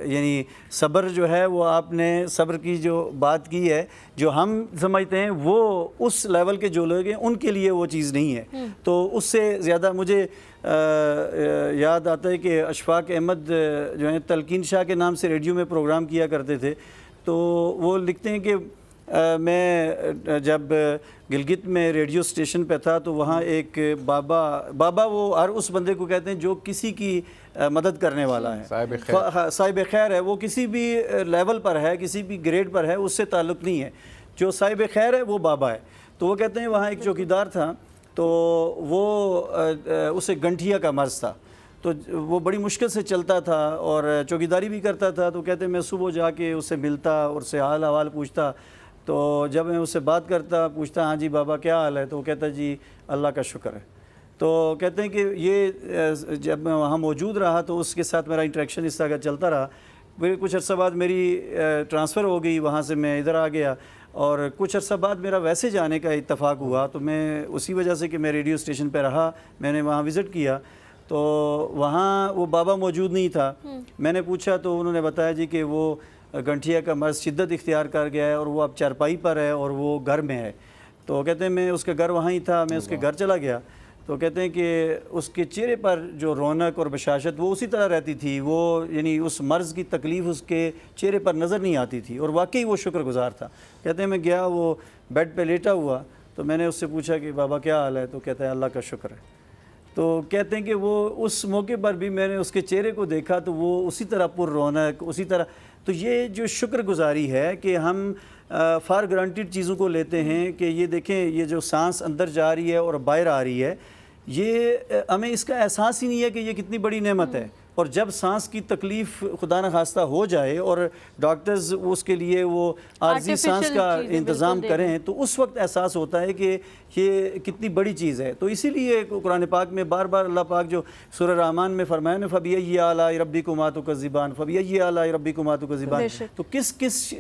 یعنی صبر جو ہے وہ آپ نے صبر کی جو بات کی ہے، جو ہم سمجھتے ہیں وہ اس لیول کے جو لوگ ہیں ان کے لیے وہ چیز نہیں ہے. تو اس سے زیادہ مجھے یاد آتا ہے کہ اشفاق احمد جو ہیں تلقین شاہ کے نام سے ریڈیو میں پروگرام کیا کرتے تھے. تو وہ لکھتے ہیں کہ میں جب گلگت میں ریڈیو اسٹیشن پہ تھا تو وہاں ایک بابا وہ ہر اس بندے کو کہتے ہیں جو کسی کی مدد کرنے والا ہے، صاحب خیر ہے، وہ کسی بھی لیول پر ہے، کسی بھی گریڈ پر ہے، اس سے تعلق نہیں ہے. جو صاحب خیر ہے وہ بابا ہے. تو وہ کہتے ہیں وہاں ایک چوکیدار تھا، تو وہ اسے گنٹھیا کا مرض تھا، تو وہ بڑی مشکل سے چلتا تھا اور چوکیداری بھی کرتا تھا. تو کہتے ہیں میں صبح جا کے اس سے ملتا اور اس سے حال احوال پوچھتا. تو جب میں اس سے بات کرتا، پوچھتا ہاں جی بابا کیا حال ہے، تو وہ کہتا جی اللہ کا شکر ہے. تو کہتے ہیں کہ یہ جب میں وہاں موجود رہا تو اس کے ساتھ میرا انٹریکشن اس طرح کا چلتا رہا. پھر کچھ عرصہ بعد میری ٹرانسفر ہو گئی، وہاں سے میں ادھر آ گیا، اور کچھ عرصہ بعد میرا ویسے جانے کا اتفاق ہوا. تو میں اسی وجہ سے کہ میں ریڈیو اسٹیشن پہ رہا، میں نے وہاں وزٹ کیا، تو وہاں وہ بابا موجود نہیں تھا. میں نے پوچھا تو انہوں نے بتایا جی کہ وہ گنٹھیا کا مرض شدت اختیار کر گیا ہے اور وہ اب چارپائی پر ہے اور وہ گھر میں ہے. تو کہتے ہیں میں اس کا گھر وہاں ہی تھا، میں اس کے گھر چلا گیا. تو کہتے ہیں کہ اس کے چہرے پر جو رونق اور بشاشت وہ اسی طرح رہتی تھی، وہ یعنی اس مرض کی تکلیف اس کے چہرے پر نظر نہیں آتی تھی، اور واقعی وہ شکر گزار تھا. کہتے ہیں میں گیا، وہ بیڈ پہ لیٹا ہوا، تو میں نے اس سے پوچھا کہ بابا کیا حال ہے، تو کہتا ہے اللہ کا شکر ہے. تو کہتے ہیں کہ وہ اس موقع پر بھی میں نے اس کے چہرے کو دیکھا تو وہ اسی طرح پر رونق، اسی طرح. تو یہ جو شکر گزاری ہے کہ ہم فار گرانٹیڈ چیزوں کو لیتے ہیں، کہ یہ دیکھیں یہ جو سانس اندر جا رہی ہے اور باہر آ رہی ہے، یہ ہمیں اس کا احساس ہی نہیں ہے کہ یہ کتنی بڑی نعمت ہے. اور جب سانس کی تکلیف خدا نخواستہ ہو جائے اور ڈاکٹرز اس کے لیے وہ عارضی سانس کا انتظام کریں، تو اس وقت احساس ہوتا ہے کہ یہ کتنی بڑی چیز ہے. تو اسی لیے قرآن پاک میں بار بار اللہ پاک جو سورہ رحمان میں فرمایا نا فَبِأَيِّ آلَاءِ رَبِّكُمَا تُكَذِّبَانِ فَبِأَيِّ آلَاءِ رَبِّكُمَا تُكَذِّبَانِ. تو کس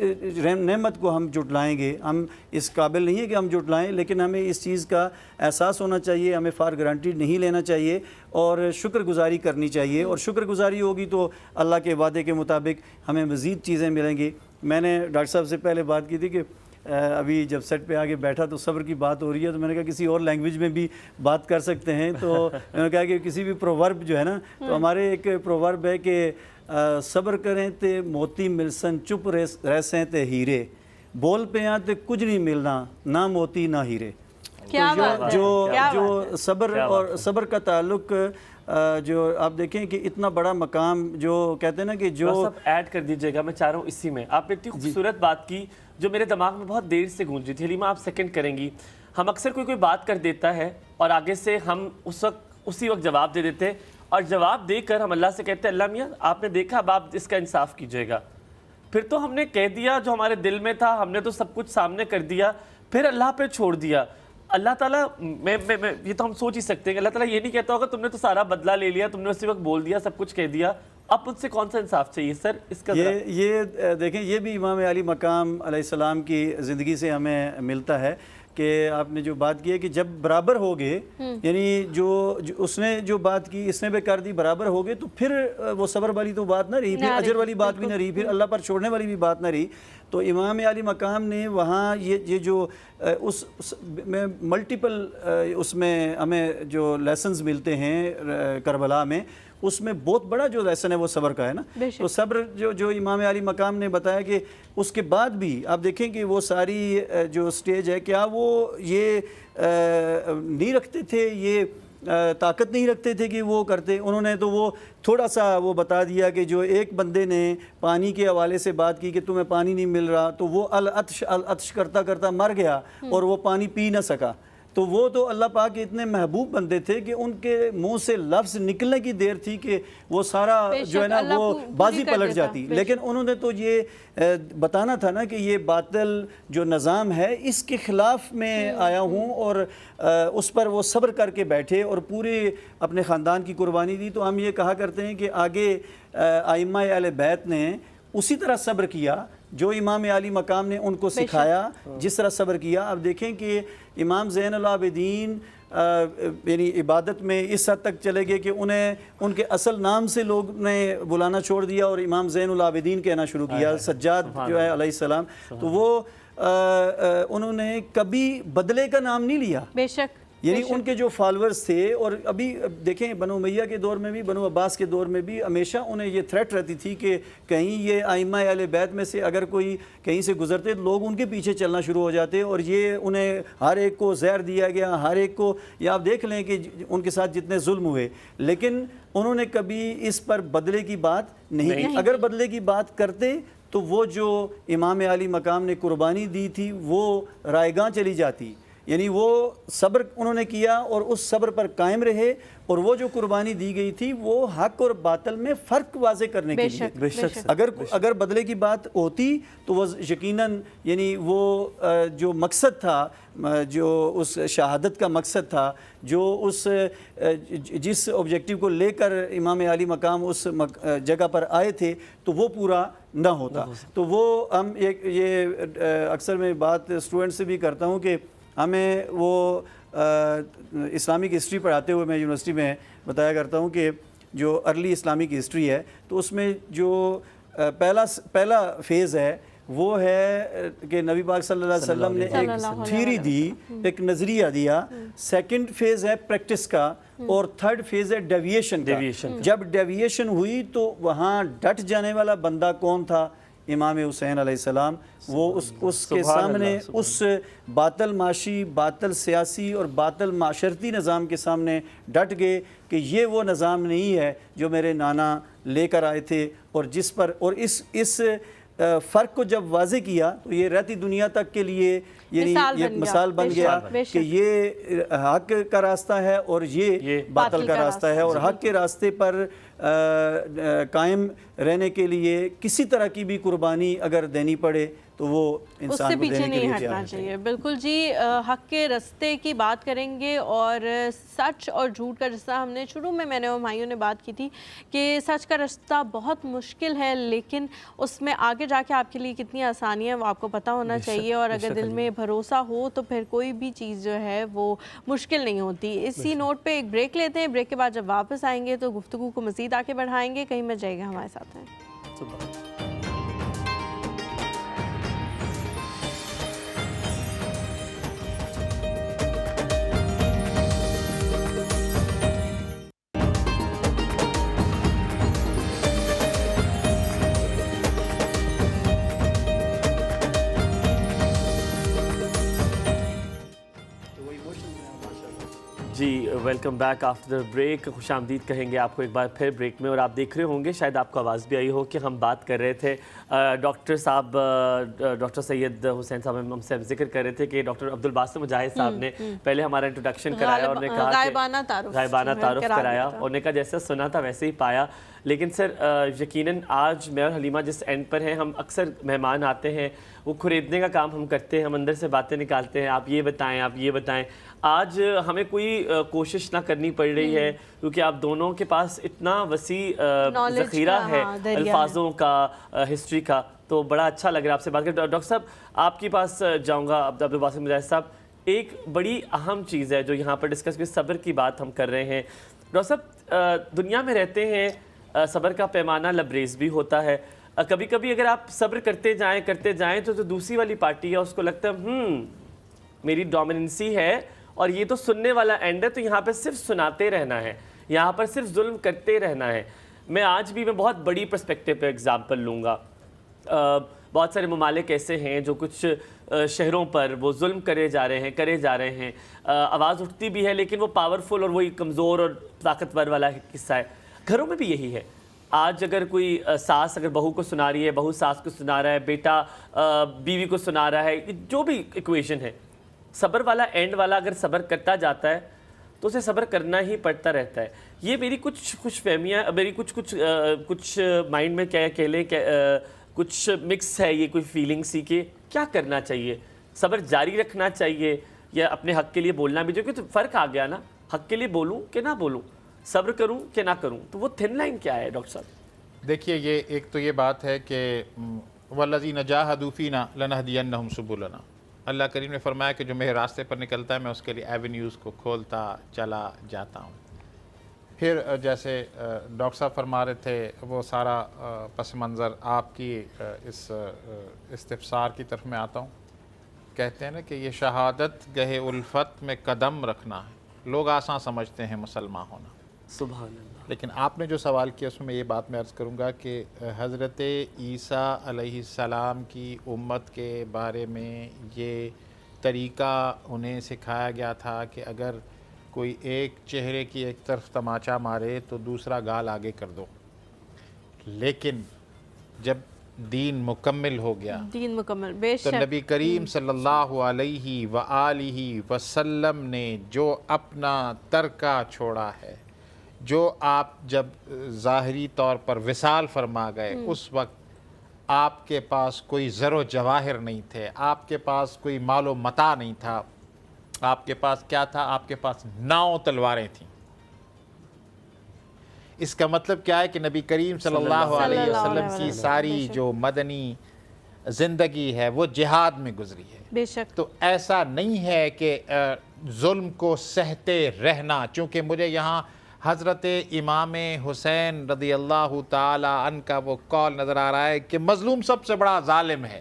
نعمت کو ہم جھٹلائیں گے؟ ہم اس قابل نہیں ہے کہ ہم جھٹلائیں، لیکن ہمیں اس چیز کا احساس ہونا چاہیے، ہمیں فار گرانٹیڈ نہیں لینا چاہیے اور شکر گزاری کرنی چاہیے. اور شکر گزاری ہوگی تو اللہ کے وعدے کے مطابق ہمیں مزید چیزیں ملیں گی. میں نے ڈاکٹر صاحب سے پہلے بات کی تھی کہ ابھی جب سیٹ پہ آگے بیٹھا تو صبر کی بات ہو رہی ہے، تو میں نے کہا کسی اور لینگویج میں بھی بات کر سکتے ہیں. تو میں نے کہا کہ کسی بھی پروورب جو ہے نا، تو ہمارے ایک پروورب ہے کہ صبر کریں تے موتی ملسن، چپ رہسیں تے ہیرے، بول پہ آں تے کچھ نہیں ملنا، نہ موتی نہ ہیرے. جو صبر اور صبر کا تعلق جو آپ دیکھیں کہ اتنا بڑا مقام جو کہتے ہیں نا کہ جو ایڈ کر دیجئے گا، میں چاہ رہا ہوں اسی میں آپ نے اتنی خوبصورت بات کی جو میرے دماغ میں بہت دیر سے گونج رہی تھی. حلیمہ آپ سیکنڈ کریں گی. ہم اکثر کوئی بات کر دیتا ہے اور آگے سے ہم اسی وقت جواب دے دیتے، اور جواب دے کر ہم اللہ سے کہتے ہیں اللہ میاں آپ نے دیکھا، اب آپ اس کا انصاف کیجئے گا. پھر تو ہم نے کہہ دیا جو ہمارے دل میں تھا، ہم نے تو سب کچھ سامنے کر دیا، پھر اللہ پہ چھوڑ دیا. اللہ تعالیٰ یہ تو ہم سوچ ہی سکتے ہیں کہ اللہ تعالیٰ یہ نہیں کہتا ہوگا تم نے تو سارا بدلہ لے لیا، تم نے اسی وقت بول دیا، سب کچھ کہہ دیا، اب مجھ سے کون سا انصاف چاہیے. سر اس کا یہ دیکھیں، یہ بھی امام علی مقام علیہ السلام کی زندگی سے ہمیں ملتا ہے کہ آپ نے جو بات کی ہے کہ جب برابر ہو گئے، یعنی جو اس نے جو بات کی اس نے بھی کر دی، برابر ہو گئے، تو پھر وہ صبر والی تو بات نہ رہی، پھر اجر والی بات بھی نہ رہی، پھر اللہ پر چھوڑنے والی بھی بات نہ رہی. تو امام علی مقام نے وہاں یہ جو اس میں ملٹیپل اس میں ہمیں جو لیسنز ملتے ہیں کربلا میں، اس میں بہت بڑا جو لیسن ہے وہ صبر کا ہے نا. تو صبر جو امام علی مقام نے بتایا کہ اس کے بعد بھی آپ دیکھیں کہ وہ ساری جو سٹیج ہے، کیا وہ یہ نہیں رکھتے تھے، یہ طاقت نہیں رکھتے تھے کہ وہ کرتے. انہوں نے تو وہ تھوڑا سا وہ بتا دیا کہ جو ایک بندے نے پانی کے حوالے سے بات کی کہ تمہیں پانی نہیں مل رہا، تو وہ العطش کرتا کرتا مر گیا اور وہ پانی پی نہ سکا. تو وہ تو اللہ پاک کے اتنے محبوب بندے تھے کہ ان کے منہ سے لفظ نکلنے کی دیر تھی کہ وہ سارا جو ہے نا وہ بازی پلٹ جاتی، لیکن انہوں نے تو یہ بتانا تھا نا کہ یہ باطل جو نظام ہے اس کے خلاف میں آیا ہوں، اور اس پر وہ صبر کر کے بیٹھے اور پورے اپنے خاندان کی قربانی دی۔ تو ہم یہ کہا کرتے ہیں کہ آگے ائمہ اہل بیت نے اسی طرح صبر کیا جو امام عالی مقام نے ان کو سکھایا، جس طرح صبر کیا۔ اب دیکھیں کہ امام زین العابدین یعنی عبادت میں اس حد تک چلے گئے کہ انہیں ان کے اصل نام سے لوگ نے بلانا چھوڑ دیا اور امام زین العابدین کہنا شروع کیا، سجاد جو ہے علیہ السلام، تو وہ انہوں نے کبھی بدلے کا نام نہیں لیا۔ بے شک، یعنی ان کے جو فالورز تھے، اور ابھی دیکھیں بنو امیہ کے دور میں بھی، بنو عباس کے دور میں بھی ہمیشہ انہیں یہ تھریٹ رہتی تھی کہ کہیں یہ ائمہ اہل بیت میں سے اگر کوئی کہیں سے گزرتے تو لوگ ان کے پیچھے چلنا شروع ہو جاتے، اور یہ انہیں ہر ایک کو زہر دیا گیا، ہر ایک کو، یا آپ دیکھ لیں کہ ان کے ساتھ جتنے ظلم ہوئے، لیکن انہوں نے کبھی اس پر بدلے کی بات نہیں کی۔ اگر بدلے کی بات کرتے تو وہ جو امام عالی مقام نے قربانی دی تھی وہ رائیگاں چلی جاتی، یعنی وہ صبر انہوں نے کیا اور اس صبر پر قائم رہے، اور وہ جو قربانی دی گئی تھی وہ حق اور باطل میں فرق واضح کرنے کے لیے۔ اگر بدلے کی بات ہوتی تو وہ یقیناً یعنی وہ جو مقصد تھا، جو اس شہادت کا مقصد تھا، جو اس جس آبجیکٹیو کو لے کر امام عالی مقام اس جگہ پر آئے تھے، تو وہ پورا نہ ہوتا۔ تو وہ ہم یہ اکثر میں بات اسٹوڈنٹ سے بھی کرتا ہوں کہ ہمیں وہ اسلامک ہسٹری پڑھاتے ہوئے میں یونیورسٹی میں بتایا کرتا ہوں کہ جو ارلی اسلامک ہسٹری ہے تو اس میں جو پہلا فیز ہے وہ ہے کہ نبی پاک صلی اللہ علیہ وسلم نے ایک تھیوری دی، ایک نظریہ دیا۔ سیکنڈ فیز ہے پریکٹس کا، اور تھرڈ فیز ہے ڈیویشن کا۔ جب ڈیویشن ہوئی تو وہاں ڈٹ جانے والا بندہ کون تھا؟ امام حسین علیہ السلام۔ وہ اس کے سامنے اس باطل معاشی، باطل سیاسی اور باطل معاشرتی نظام کے سامنے ڈٹ گئے کہ یہ وہ نظام نہیں ہے جو میرے نانا لے کر آئے تھے، اور جس پر، اور اس فرق کو جب واضح کیا تو یہ رہتی دنیا تک کے لیے یعنی یہ مثال بن گیا کہ یہ حق کا راستہ ہے اور یہ باطل کا راستہ ہے، اور حق کے راستے پر قائم رہنے کے لیے کسی طرح کی بھی قربانی اگر دینی پڑے تو وہ انسان کو دینے کے لیے ہٹنا چاہیے۔ بالکل جی، حق کے راستے کی بات کریں گے، اور سچ اور جھوٹ کا، جس طرح ہم نے شروع میں نے اور بھائیوں نے بات کی تھی کہ سچ کا راستہ بہت مشکل ہے، لیکن اس میں آگے جا کے آپ کے لیے کتنی آسانی ہے وہ آپ کو پتہ ہونا چاہیے، اور اگر دل میں بھروسہ ہو تو پھر کوئی بھی چیز جو ہے وہ مشکل نہیں ہوتی۔ اسی نوٹ پہ ایک بریک لیتے ہیں، بریک کے بعد جب واپس آئیں گے تو گفتگو کو مزید آگے بڑھائیں گے، کہیں مت جائے گا، ہمارے ساتھ ہیں۔ جی welcome back after the break, خوش آمدید کہیں گے آپ کو ایک بار پھر بریک میں، اور آپ دیکھ رہے ہوں گے شاید آپ کو آواز بھی آئی ہو کہ ہم بات کر رہے تھے ڈاکٹر صاحب، ڈاکٹر سید حسین صاحب ہم سے ذکر کر رہے تھے کہ ڈاکٹر عبدالباسط مجاہد صاحب نے پہلے ہمارا انٹروڈکشن کرایا اور نے کہا کہ غائبانہ تعارف کرایا، اور نے کہا جیسے سنا تھا ویسے ہی پایا۔ لیکن سر یقیناً آج میں اور حلیمہ جس اینڈ پر ہیں، ہم اکثر مہمان آتے ہیں وہ خریدنے کا کام ہم کرتے ہیں، ہم اندر سے باتیں نکالتے ہیں، آپ یہ بتائیں، آپ یہ بتائیں۔ آج ہمیں کوئی کوشش نہ کرنی پڑ رہی ہے کیونکہ آپ دونوں کے پاس اتنا وسیع ذخیرہ ہے الفاظوں کا، ہسٹری کا، تو بڑا اچھا لگ رہا ہے آپ سے بات کریں۔ ڈاکٹر صاحب آپ کے پاس جاؤں گا، عبدالباسط مجاہد صاحب، ایک بڑی اہم چیز ہے جو یہاں پر ڈسکس کی، صبر کی بات ہم کر رہے ہیں۔ ڈاکٹر صاحب دنیا میں رہتے ہیں، صبر کا پیمانہ لبریز بھی ہوتا ہے، کبھی کبھی اگر آپ صبر کرتے جائیں تو دوسری والی پارٹی ہے اس کو لگتا ہے میری ڈومیننسی ہے اور یہ تو سننے والا اینڈ ہے، تو یہاں پہ صرف سناتے رہنا ہے، یہاں پر صرف ظلم کرتے رہنا ہے۔ میں آج بھی میں بہت بڑی پرسپیکٹیو پہ اگزامپل لوں گا، بہت سارے ممالک ایسے ہیں جو کچھ شہروں پر وہ ظلم کرے جا رہے ہیں، آواز اٹھتی بھی ہے لیکن وہ پاورفل اور وہی کمزور اور طاقتور والا قصہ ہے۔ گھروں میں بھی یہی ہے، آج اگر کوئی ساس اگر بہو کو سنا رہی ہے، بہو ساس کو سنا رہا ہے، بیٹا بیوی کو سنا رہا ہے، جو بھی ایکویشن ہے، صبر والا اینڈ والا اگر صبر کرتا جاتا ہے تو اسے صبر کرنا ہی پڑتا رہتا ہے. یہ میری کچھ خوش فہمیاں، میری کچھ مائنڈ میں کیا کہہ لیں کہ کچھ مکس ہے یہ کوئی فیلنگ سی کہ کیا کرنا چاہیے. صبر جاری رکھنا چاہیے یا اپنے حق کے لیے بولنا بھی چاہیے؟ کیونکہ فرق آ گیا نا، حق کے لیے بولوں کہ نہ بولوں، صبر کروں کہ نہ کروں. تو وہ تھن لائن کیا ہے ڈاکٹر صاحب؟ دیکھیے یہ ایک تو یہ بات ہے کہ والذین جاہدوا فینا لنہدینہم سبلنا. اللہ کریم نے فرمایا کہ جو میرے راستے پر نکلتا ہے میں اس کے لیے ایونیوز کو کھولتا چلا جاتا ہوں. پھر جیسے ڈاکٹر صاحب فرما رہے تھے وہ سارا پس منظر آپ کی اس استفسار کی طرف میں آتا ہوں. کہتے ہیں نا کہ یہ شہادت گہے الفت میں قدم رکھنا ہے. لوگ آسان سمجھتے ہیں مسلمان ہونا، سبحان اللہ. لیکن آپ نے جو سوال کیا اس میں یہ بات میں عرض کروں گا کہ حضرت عیسیٰ علیہ السلام کی امت کے بارے میں یہ طریقہ انہیں سکھایا گیا تھا کہ اگر کوئی ایک چہرے کی ایک طرف تماچا مارے تو دوسرا گال آگے کر دو. لیکن جب دین مکمل ہو گیا، دین مکمل، بے تو شک نبی کریم صلی اللہ علیہ وآلہ وسلم نے جو اپنا ترکہ چھوڑا ہے، جو آپ جب ظاہری طور پر وصال فرما گئے اس وقت آپ کے پاس کوئی زر و جواہر نہیں تھے، آپ کے پاس کوئی مال و متاع نہیں تھا. آپ کے پاس کیا تھا؟ آپ کے پاس 9 تلواریں تھیں. اس کا مطلب کیا ہے کہ نبی کریم صلی اللہ علیہ وسلم کی ساری جو مدنی زندگی ہے وہ جہاد میں گزری ہے. بے شک. تو ایسا نہیں ہے کہ ظلم کو سہتے رہنا. چونکہ مجھے یہاں حضرت امام حسین رضی اللہ تعالی عنہ کا وہ قول نظر آ رہا ہے کہ مظلوم سب سے بڑا ظالم ہے.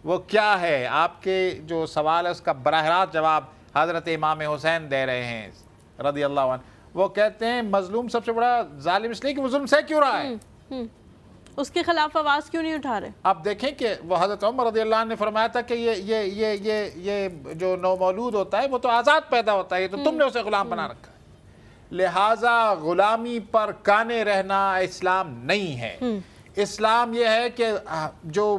وہ کیا ہے؟ آپ کے جو سوال ہے اس کا براہ راست جواب حضرت امام حسین دے رہے ہیں رضی اللہ عنہ. وہ کہتے ہیں مظلوم سب سے بڑا ظالم اس لیے کہ وہ ظلم سہ کیوں رہا ہے، اس کے خلاف آواز کیوں نہیں اٹھا رہے. آپ دیکھیں کہ وہ حضرت عمر رضی اللہ عنہ نے فرمایا تھا کہ یہ جو نومولود ہوتا ہے وہ تو آزاد پیدا ہوتا ہے، یہ تو تم نے اسے غلام بنا رکھا ہے. لہٰذا غلامی پر کانے رہنا اسلام نہیں ہے. اسلام یہ ہے کہ جو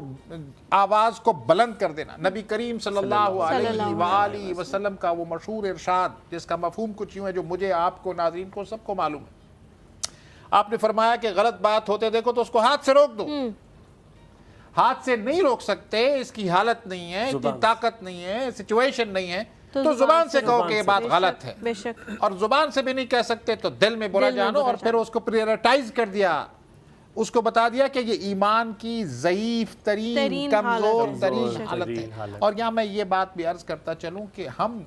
آواز کو بلند کر دینا. نبی کریم صلی اللہ علیہ وآلہ وسلم کا وہ مشہور ارشاد جس کا مفہوم کچھ یوں ہے جو مجھے، آپ کو، ناظرین کو، سب کو معلوم ہے. آپ نے فرمایا کہ غلط بات ہوتے دیکھو تو اس کو ہاتھ سے روک دو. ہاتھ سے نہیں روک سکتے، اس کی حالت نہیں ہے، اتنی طاقت نہیں ہے، سچویشن نہیں ہے، تو زبان سے کہو کہ یہ بات غلط ہے. بے شک. اور زبان سے بھی نہیں کہہ سکتے تو دل میں بولا جانو. اور پھر اس کو پریورٹائز کر دیا، اس کو بتا دیا کہ یہ ایمان کی ضعیف ترین کمزور ترین حالت ہے. اور یہاں میں یہ بات بھی عرض کرتا چلوں کہ ہم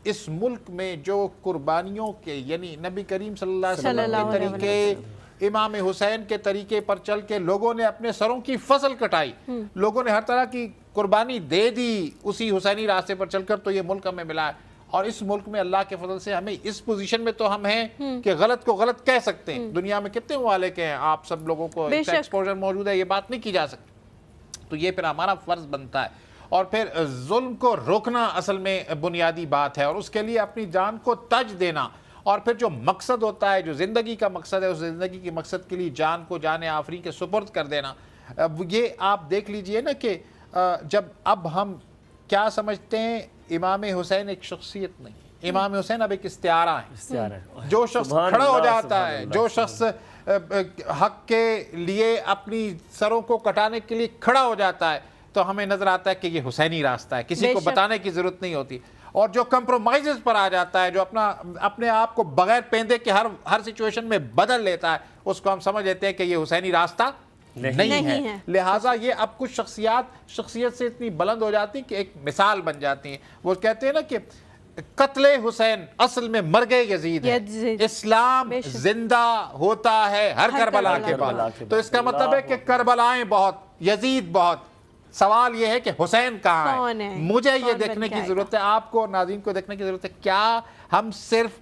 اس ملک میں جو قربانیوں کے، یعنی نبی کریم صلی اللہ علیہ وسلم کے طریقے، امام حسین کے طریقے پر چل کے لوگوں نے اپنے سروں کی فصل کٹائی، لوگوں نے ہر طرح کی قربانی دے دی اسی حسینی راستے پر چل کر، تو یہ ملک ہمیں ملا ہے. اور اس ملک میں اللہ کے فضل سے ہمیں اس پوزیشن میں تو ہم ہیں کہ غلط کو غلط کہہ سکتے ہیں. دنیا میں کتنے ممالک ہیں، آپ سب لوگوں کو ایکسپوجر موجود ہے، یہ بات نہیں کی جا سکتی. تو یہ پھر ہمارا فرض بنتا ہے. اور پھر ظلم کو روکنا اصل میں بنیادی بات ہے، اور اس کے لیے اپنی جان کو ترج دینا. اور پھر جو مقصد ہوتا ہے، جو زندگی کا مقصد ہے، اس زندگی کے مقصد کے لیے جان کو جان آفری کے سپرد کر دینا. یہ آپ دیکھ لیجئے نا کہ جب اب ہم کیا سمجھتے ہیں امام حسین ایک شخصیت نہیں، امام حسین اب ایک استعارہ ہے. جو شخص کھڑا ہو جاتا ہے، جو شخص حق کے لیے اپنی سروں کو کٹانے کے لیے کھڑا ہو جاتا ہے، تو ہمیں نظر آتا ہے کہ یہ حسینی راستہ ہے، کسی کو بتانے کی ضرورت نہیں ہوتی. اور جو کمپرومائزز پر آ جاتا ہے، جو اپنے آپ کو بغیر پیندے کے ہر سچویشن میں بدل لیتا ہے، اس کو ہم سمجھ لیتے ہیں کہ یہ حسینی راستہ نہیں ہے. لہٰذا یہ اب کچھ شخصیت سے اتنی بلند ہو جاتی کہ ایک مثال بن جاتی ہیں. وہ کہتے ہیں نا کہ قتل حسین اصل میں مرگ یزید ہے، اسلام زندہ ہوتا ہے ہر کربلا کے بعد. تو اس کا مطلب ہے کہ کربلائیں بہت، یزید بہت. سوال یہ ہے کہ حسین کہاں ہے؟ مجھے یہ دیکھنے کی ضرورت ہے، آپ کو، ناظرین کو دیکھنے کی ضرورت ہے. کیا ہم صرف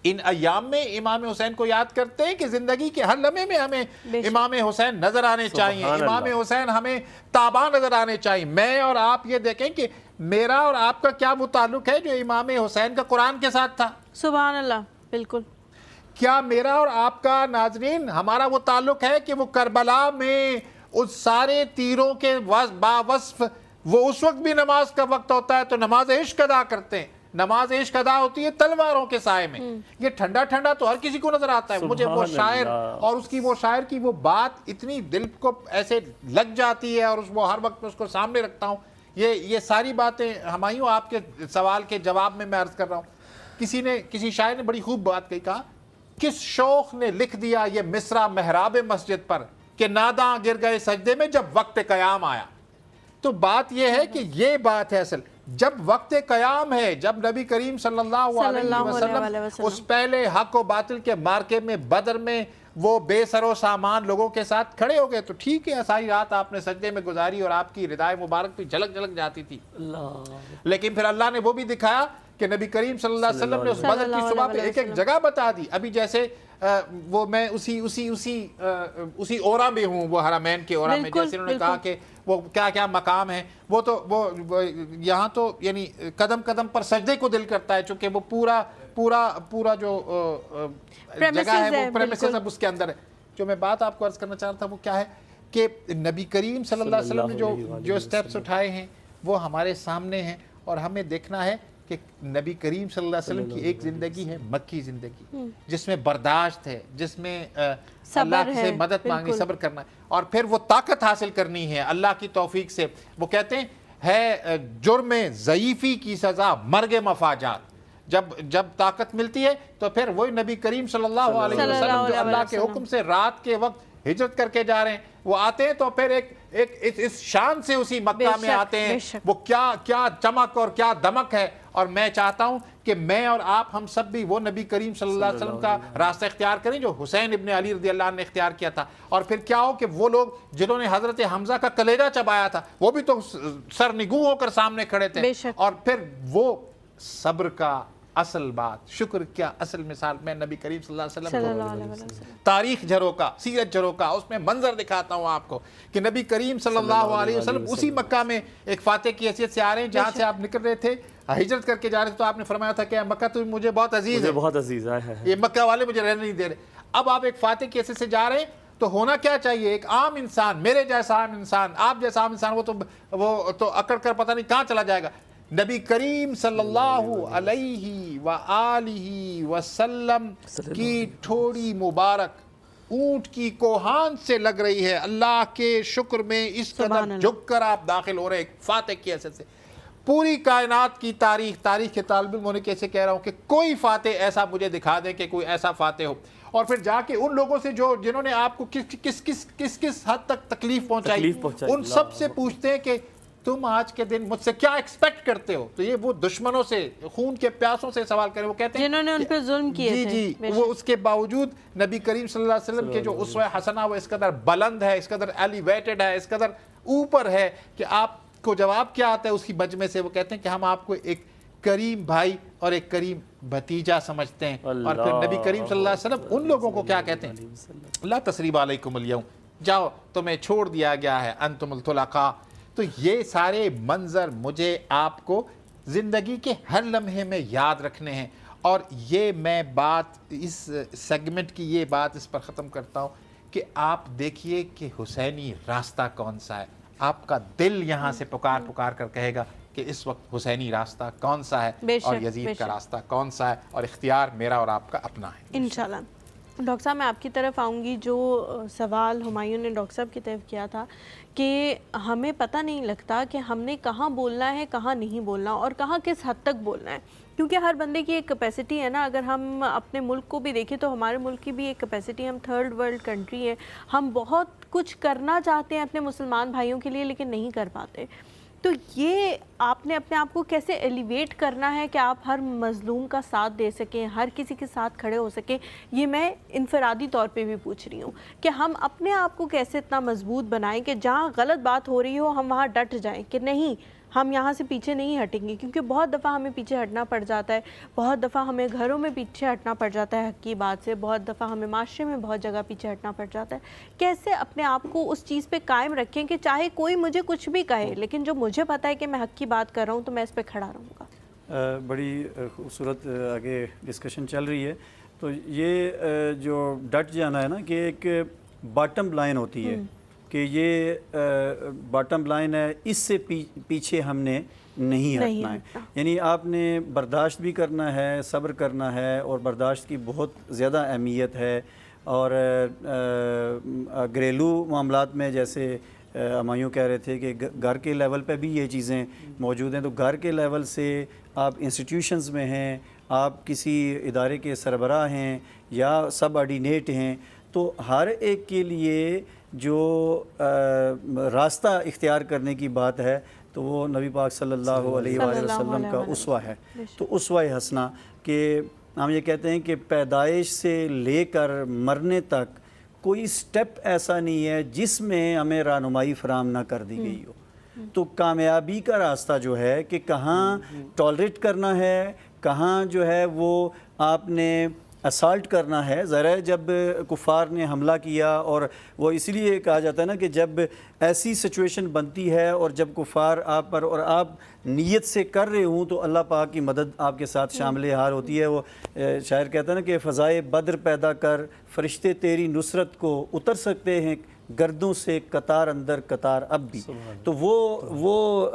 ان ایام میں امام حسین کو یاد کرتے ہیں کہ زندگی کے ہر لمحے میں ہمیں امام حسین نظر آنے چاہیے، امام حسین ہمیں تابع نظر آنے چاہیے. میں اور آپ یہ دیکھیں کہ میرا اور آپ کا کیا وہ تعلق ہے جو امام حسین کا قرآن کے ساتھ تھا. سبحان اللہ. بالکل. کیا میرا اور آپ کا، ناظرین، ہمارا وہ تعلق ہے کہ وہ کربلا میں اس سارے تیروں کے باوصف وہ اس وقت بھی نماز کا وقت ہوتا ہے تو نماز عشق ادا کرتے ہیں. نماز عشق ادا ہوتی ہے تلواروں کے سائے میں. یہ ٹھنڈا ٹھنڈا تو ہر کسی کو نظر آتا ہے. مجھے وہ شاعر اور اس کی وہ شاعر کی وہ بات اتنی دل کو ایسے لگ جاتی ہے اور وہ ہر وقت میں اس کو سامنے رکھتا ہوں. یہ ساری باتیں ہمایوں آپ کے سوال کے جواب میں عرض کر رہا ہوں. کسی شاعر نے بڑی خوب بات کہی, کہا کس شوق نے لکھ دیا یہ مصرع محراب مسجد پر کہ ناداں گر گئے سجدے میں جب وقت قیام آیا. تو بات یہ ہے کہ یہ بات ہے اصل, جب وقت قیام ہے, جب نبی کریم صلی اللہ علیہ وسلم اس پہلے حق و باطل کے مارکے میں بدر میں وہ بے سر و سامان لوگوں کے ساتھ کھڑے ہو گئے, تو ٹھیک ہے ساری رات آپ نے سجدے میں گزاری اور آپ کی ردائے مبارک بھی جھلک جھلک جاتی تھی, لیکن پھر اللہ نے وہ بھی دکھایا کہ نبی کریم صلی اللہ علیہ وسلم نے اس بدر کی صبح پہ ایک ایک جگہ بتا دی. ابھی جیسے وہ میں اسی اورا میں ہوں, وہ حرمین کے اورا میں, جیسے انہوں نے کہا کہ وہ کیا کیا مقام ہے, وہ تو وہ یہاں تو یعنی قدم قدم پر سجدے کو دل کرتا ہے, چونکہ وہ پورا جو جگہ ہے وہ پریمیسز اب اس کے اندر ہے. جو میں بات آپ کو عرض کرنا چاہ رہا تھا وہ کیا ہے کہ نبی کریم صلی اللہ علیہ وسلم نے جو سٹیپس اٹھائے ہیں وہ ہمارے سامنے ہیں, اور ہمیں دیکھنا ہے کہ نبی کریم صلی اللہ علیہ وسلم کی ایک زندگی ہے مکی زندگی, جس میں برداشت ہے, جس میں اللہ سے مدد مانگنی, صبر کرنا ہے, اور پھر وہ طاقت حاصل کرنی ہے اللہ کی توفیق سے. وہ کہتے ہیں ہے جرم ضعیفی کی سزا مرگ مفاجات. جب طاقت ملتی ہے تو پھر وہی نبی کریم صلی اللہ علیہ وسلم جو اللہ کے حکم سے رات کے وقت ہجرت کر کے جا رہے ہیں, وہ آتے ہیں تو پھر ایک اس شان سے اسی مکہ میں آتے ہیں, وہ کیا چمک اور کیا دمک ہے. اور میں چاہتا ہوں کہ میں اور آپ ہم سب بھی وہ نبی کریم صلی اللہ علیہ وسلم کا راستہ اختیار کریں جو حسین ابن علی رضی اللہ عنہ نے اختیار کیا تھا. اور پھر کیا ہو کہ وہ لوگ جنہوں نے حضرت حمزہ کا کلیجہ چبایا تھا وہ بھی تو سرنگوں ہو کر سامنے کھڑے تھے. اور پھر وہ صبر کا اصل بات, شکر کیا اصل مثال میں نبی کریم صلی اللہ علیہ وسلم تاریخ جھروں کا, سیرت جھروں کا, اس میں منظر دکھاتا ہوں آپ کو کہ نبی کریم صلی اللہ علیہ وسلم اسی مکہ میں ایک فاتح کی حیثیت سے آ رہے ہیں جہاں سے آپ نکل رہے تھے, ہجرت کر کے جا رہے تھے. تو آپ نے فرمایا تھا کہ مکہ تو مجھے بہت عزیز ہے, بہت عزیز ہے, یہ مکہ والے مجھے رہنے نہیں دے رہے. اب آپ ایک فاتح کی حیثیت سے جا رہے ہیں تو ہونا کیا چاہیے, ایک عام انسان, میرے جیسا عام انسان, آپ جیسا عام انسان, وہ تو اکڑ کر پتہ نہیں کہاں چلا جائے گا. نبی کریم صلی اللہ علیہ وآلہ وسلم کی ٹھوڑی مبارک اونٹ کی کوہان سے لگ رہی ہے. اللہ کے شکر میں اس قدر جھک کر آپ داخل ہو رہے ہیں ایک فاتح کی حیثیت سے. پوری کائنات کی تاریخ کے طالب علم ہونے کیسے کہہ رہا ہوں کہ کوئی فاتح ایسا مجھے دکھا دے کہ کوئی ایسا فاتح ہو. اور پھر جا کے ان لوگوں سے جنہوں نے آپ کو کس حد تک تکلیف پہنچائی, ان سب سے پوچھتے ہیں کہ تم آج کے دن مجھ سے کیا ایکسپیکٹ کرتے ہو. تو یہ وہ دشمنوں سے, خون کے پیاسوں سے سوال کریں. وہ کہتے ہیں جنہوں نے ان پہ ظلم کیے تھے, جی وہ اس کے باوجود نبی کریم صلی اللہ علیہ وسلم کے جو اسوہ حسنہ وہ اس قدر بلند ہے, اس قدر ایلیویٹڈ ہے, اس قدر اوپر ہے کہ آپ کو جواب کیا آتا ہے اس کی مجمع سے. وہ کہتے ہیں کہ ہم آپ کو ایک کریم بھائی اور ایک کریم بھتیجا سمجھتے ہیں. اور پھر نبی کریم صلی اللہ علیہ وسلم ان لوگوں کو کیا کہتے ہیں, لا تثریب علیکم اليوم, جاؤ تمہیں چھوڑ دیا گیا ہے, انتم الطلقاء. تو یہ سارے منظر مجھے آپ کو زندگی کے ہر لمحے میں یاد رکھنے ہیں. اور یہ میں بات اس سیگمنٹ کی یہ بات اس پر ختم کرتا ہوں کہ آپ دیکھیے کہ حسینی راستہ کون سا ہے. آپ کا دل یہاں سے پکار کر کہے گا کہ اس وقت حسینی راستہ کون سا ہے اور یزید کا راستہ کون سا ہے, اور اختیار میرا اور آپ کا اپنا ہے انشاءاللہ. ڈاکٹر صاحب میں آپ کی طرف آؤں گی. جو سوال ہمایوں نے ڈاکٹر صاحب کی طرف کیا تھا کہ ہمیں پتہ نہیں لگتا کہ ہم نے کہاں بولنا ہے, کہاں نہیں بولنا, اور کہاں کس حد تک بولنا ہے, کیونکہ ہر بندے کی ایک کیپیسٹی ہے نا. اگر ہم اپنے ملک کو بھی دیکھیں تو ہمارے ملک کی بھی ایک کیپیسٹی ہے. ہم تھرڈ ورلڈ کنٹری ہے, ہم بہت کچھ کرنا چاہتے ہیں اپنے مسلمان بھائیوں کے لیے لیکن نہیں کر پاتے. تو یہ آپ نے اپنے آپ کو کیسے ایلیویٹ کرنا ہے کہ آپ ہر مظلوم کا ساتھ دے سکیں, ہر کسی کے ساتھ کھڑے ہو سکیں. یہ میں انفرادی طور پہ بھی پوچھ رہی ہوں کہ ہم اپنے آپ کو کیسے اتنا مضبوط بنائیں کہ جہاں غلط بات ہو رہی ہو ہم وہاں ڈٹ جائیں کہ نہیں, ہم یہاں سے پیچھے نہیں ہٹیں گے. کیونکہ بہت دفعہ ہمیں پیچھے ہٹنا پڑ جاتا ہے, بہت دفعہ ہمیں گھروں میں پیچھے ہٹنا پڑ جاتا ہے حق کی بات سے, بہت دفعہ ہمیں معاشرے میں بہت جگہ پیچھے ہٹنا پڑ جاتا ہے. کیسے اپنے آپ کو اس چیز پہ قائم رکھیں کہ چاہے کوئی مجھے کچھ بھی کہے لیکن جو مجھے پتہ ہے کہ میں حق کی بات کر رہا ہوں تو میں اس پہ کھڑا رہوں گا. بڑی خوبصورت آگے ڈسکشن چل رہی ہے. تو یہ جو ڈٹ جانا ہے نا کہ ایک باٹم لائن ہوتی ہے کہ یہ باٹم لائن ہے، اس سے پیچھے ہم نے نہیں ہٹنا ہے. یعنی آپ نے برداشت بھی کرنا ہے، صبر کرنا ہے، اور برداشت کی بہت زیادہ اہمیت ہے. اور گھریلو معاملات میں جیسے ہمایوں کہہ رہے تھے کہ گھر کے لیول پہ بھی یہ چیزیں موجود ہیں، تو گھر کے لیول سے آپ انسٹیٹیوشنز میں ہیں، آپ کسی ادارے کے سربراہ ہیں یا سب آرڈینیٹ ہیں، تو ہر ایک کے لیے جو راستہ اختیار کرنے کی بات ہے تو وہ نبی پاک صلی اللہ علیہ وآلہ وسلم کا اسوہ ہے. تو اسوہ حسنہ کہ ہم یہ کہتے ہیں کہ پیدائش سے لے کر مرنے تک کوئی سٹیپ ایسا نہیں ہے جس میں ہمیں رہنمائی فراہم نہ کر دی گئی ہو. تو کامیابی کا راستہ جو ہے کہ کہاں ٹالریٹ کرنا ہے، کہاں جو ہے وہ آپ نے اسالٹ کرنا ہے. ذرا جب کفار نے حملہ کیا، اور وہ اسی لیے کہا جاتا ہے نا کہ جب ایسی سچویشن بنتی ہے اور جب کفار آپ پر اور آپ نیت سے کر رہے ہوں تو اللہ پاک کی مدد آپ کے ساتھ شامل حال ہوتی ہے. وہ شاعر کہتا ہے نا کہ فضائے بدر پیدا کر، فرشتے تیری نصرت کو اتر سکتے ہیں گردوں سے قطار اندر قطار اب بھی. تو وہ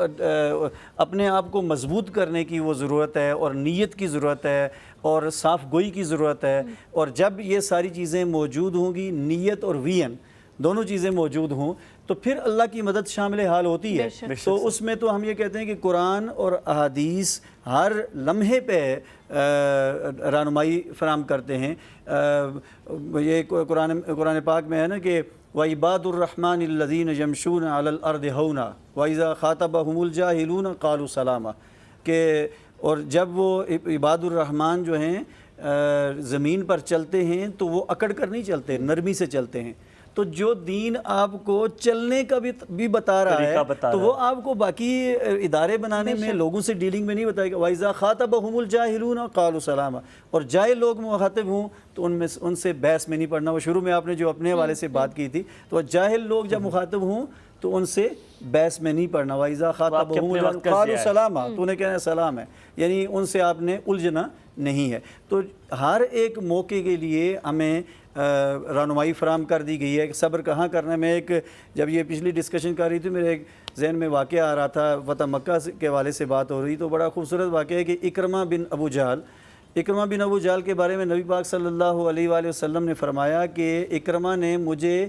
اپنے آپ کو مضبوط کرنے کی وہ ضرورت ہے، اور نیت کی ضرورت ہے، اور صاف گوئی کی ضرورت ہے. اور جب یہ ساری چیزیں موجود ہوں گی، نیت اور وین دونوں چیزیں موجود ہوں، تو پھر اللہ کی مدد شامل حال ہوتی ہے. تو اس میں تو ہم یہ کہتے ہیں کہ قرآن اور احادیث ہر لمحے پہ رہنمائی فراہم کرتے ہیں. یہ قرآن پاک میں ہے نا کہ وَعِبَادُ الرَّحْمَنِ الَّذِينَ يَمْشُونَ عَلَى الْأَرْضِ هَوْنًا وَإِذَا خَاطَبَهُمُ الْجَاهِلُونَ قَالُوا سَلَامًا. کہ اور جب وہ عباد الرحمن جو ہیں زمین پر چلتے ہیں تو وہ اکڑ کر نہیں چلتے، نرمی سے چلتے ہیں. تو جو دین آپ کو چلنے کا بھی بتا رہا ہے تو وہ آپ کو باقی ادارے بنانے میں، لوگوں سے ڈیلنگ میں نہیں بتائے گا. وَإِذَا خَاطَبَهُمُ الْجَاهِلُونَ قَالُوا سَلَامًا. اور جاہل لوگ مخاطب ہوں تو ان سے بحث میں نہیں پڑھنا. وہ شروع میں آپ نے جو اپنے حوالے سے بات کی تھی، تو جاہل لوگ جب مخاطب ہوں تو ان سے بحث میں نہیں پڑھنا. وَإِذَا خَاطَبَهُمُ الْجَاهِلُونَ قَالُوا سَلَامًا. تو انہیں کہنا سلام ہے، یعنی ان سے آپ نے الجھنا نہیں ہے. تو ہر ایک موقع کے لیے ہمیں رہنمائی فراہم کر دی گئی ہے کہ صبر کہاں کرنا ہے. میں جب یہ پچھلی ڈسکشن کر رہی تھی، میرے ایک ذہن میں واقعہ آ رہا تھا، فتح مکہ کے حوالے سے بات ہو رہی، تو بڑا خوبصورت واقعہ ہے کہ اکرمہ بن ابو جہل کے بارے میں نبی پاک صلی اللہ علیہ وآلہ وسلم نے فرمایا کہ اکرمہ نے مجھے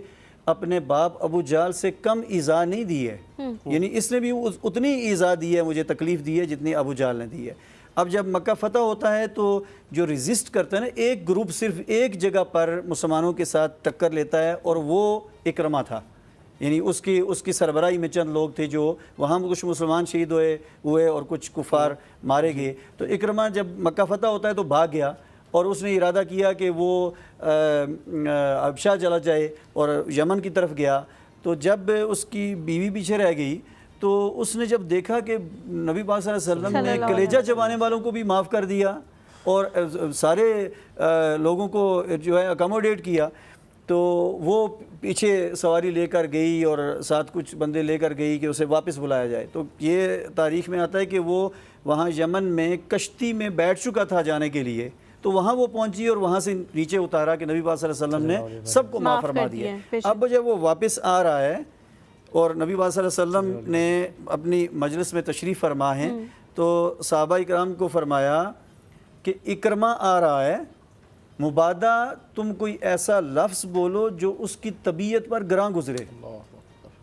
اپنے باپ ابو جہل سے کم ایذا نہیں دی ہے. یعنی اس نے بھی اتنی ایذا دی ہے، مجھے تکلیف دی ہے جتنی ابو جہل نے دی ہے. اب جب مکہ فتح ہوتا ہے تو جو ریزسٹ کرتا ہے نا، ایک گروپ صرف ایک جگہ پر مسلمانوں کے ساتھ ٹکر لیتا ہے، اور وہ اکرمہ تھا. یعنی اس کی سربراہی میں چند لوگ تھے جو وہاں کچھ مسلمان شہید ہوئے اور کچھ کفار مارے گئے. تو اکرمہ جب مکہ فتح ہوتا ہے تو بھاگ گیا، اور اس نے ارادہ کیا کہ وہ حبشہ چلا جائے اور یمن کی طرف گیا. تو جب اس کی بیوی پیچھے رہ گئی تو اس نے جب دیکھا کہ نبی پاک صلی اللہ علیہ وسلم نے کلیجہ چبانے والوں کو بھی معاف کر دیا اور سارے لوگوں کو جو ہے اکاموڈیٹ کیا، تو وہ پیچھے سواری لے کر گئی اور ساتھ کچھ بندے لے کر گئی کہ اسے واپس بلایا جائے. تو یہ تاریخ میں آتا ہے کہ وہ وہاں یمن میں کشتی میں بیٹھ چکا تھا جانے کے لیے، تو وہاں وہ پہنچی اور وہاں سے نیچے اتارا کہ نبی پاک صلی اللہ علیہ وسلم نے سب کو معاف فرما دیا. اب جب وہ واپس آ رہا ہے اور نبی پاک صلی اللہ علیہ وسلم نے اپنی مجلس میں تشریف فرما ہیں، تو صحابہ اکرام کو فرمایا کہ اکرمہ آ رہا ہے، مبادہ تم کوئی ایسا لفظ بولو جو اس کی طبیعت پر گراں گزرے.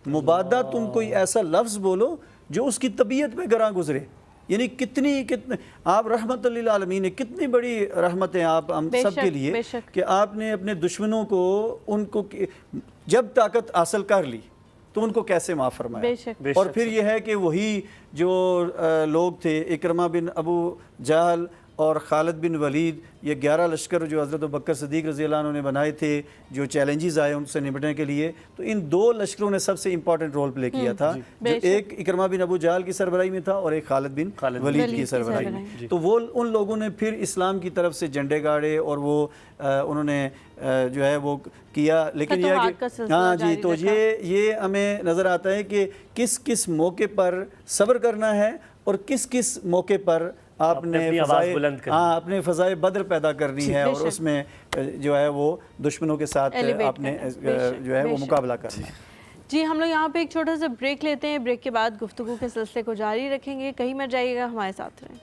مبادہ تم کوئی ایسا لفظ بولو جو اس کی طبیعت پہ گراں گزرے. یعنی کتنی آپ رحمت للعالمین ہیں، کتنی بڑی رحمت ہیں آپ ہم سب کے لیے کہ آپ نے اپنے دشمنوں کو ان کو جب طاقت حاصل کر لی تو ان کو کیسے معاف فرمایا. اور پھر یہ ہے کہ وہی جو لوگ تھے اکرمہ بن ابو جہل اور خالد بن ولید، یہ 11 لشکر جو حضرت بکر صدیق رضی اللہ عنہ نے بنائے تھے، جو چیلنجز آئے ان سے نمٹنے کے لیے، تو ان 2 لشکروں نے سب سے امپورٹنٹ رول پلے کیا تھا، جو ایک اکرمہ بن ابو جہل کی سربراہی میں تھا اور ایک خالد بن ولید کی سربراہی میں. تو وہ ان لوگوں نے پھر اسلام کی طرف سے جھنڈے گاڑے اور وہ انہوں نے جو ہے وہ کیا. لیکن یہ ہاں جی، تو یہ ہمیں نظر آتا ہے کہ کس کس موقع پر صبر کرنا ہے اور کس کس موقع پر آپ نے اپنے فضائے بدر پیدا کرنی ہے، اور اس میں جو ہے وہ دشمنوں کے ساتھ آپ نے جو ہے وہ مقابلہ کرنا ہے. جی ہم لوگ یہاں پہ ایک چھوٹا سا بریک لیتے ہیں، بریک کے بعد گفتگو کے سلسلے کو جاری رکھیں گے، کہیں مت جائیے گا، ہمارے ساتھ رہیں۔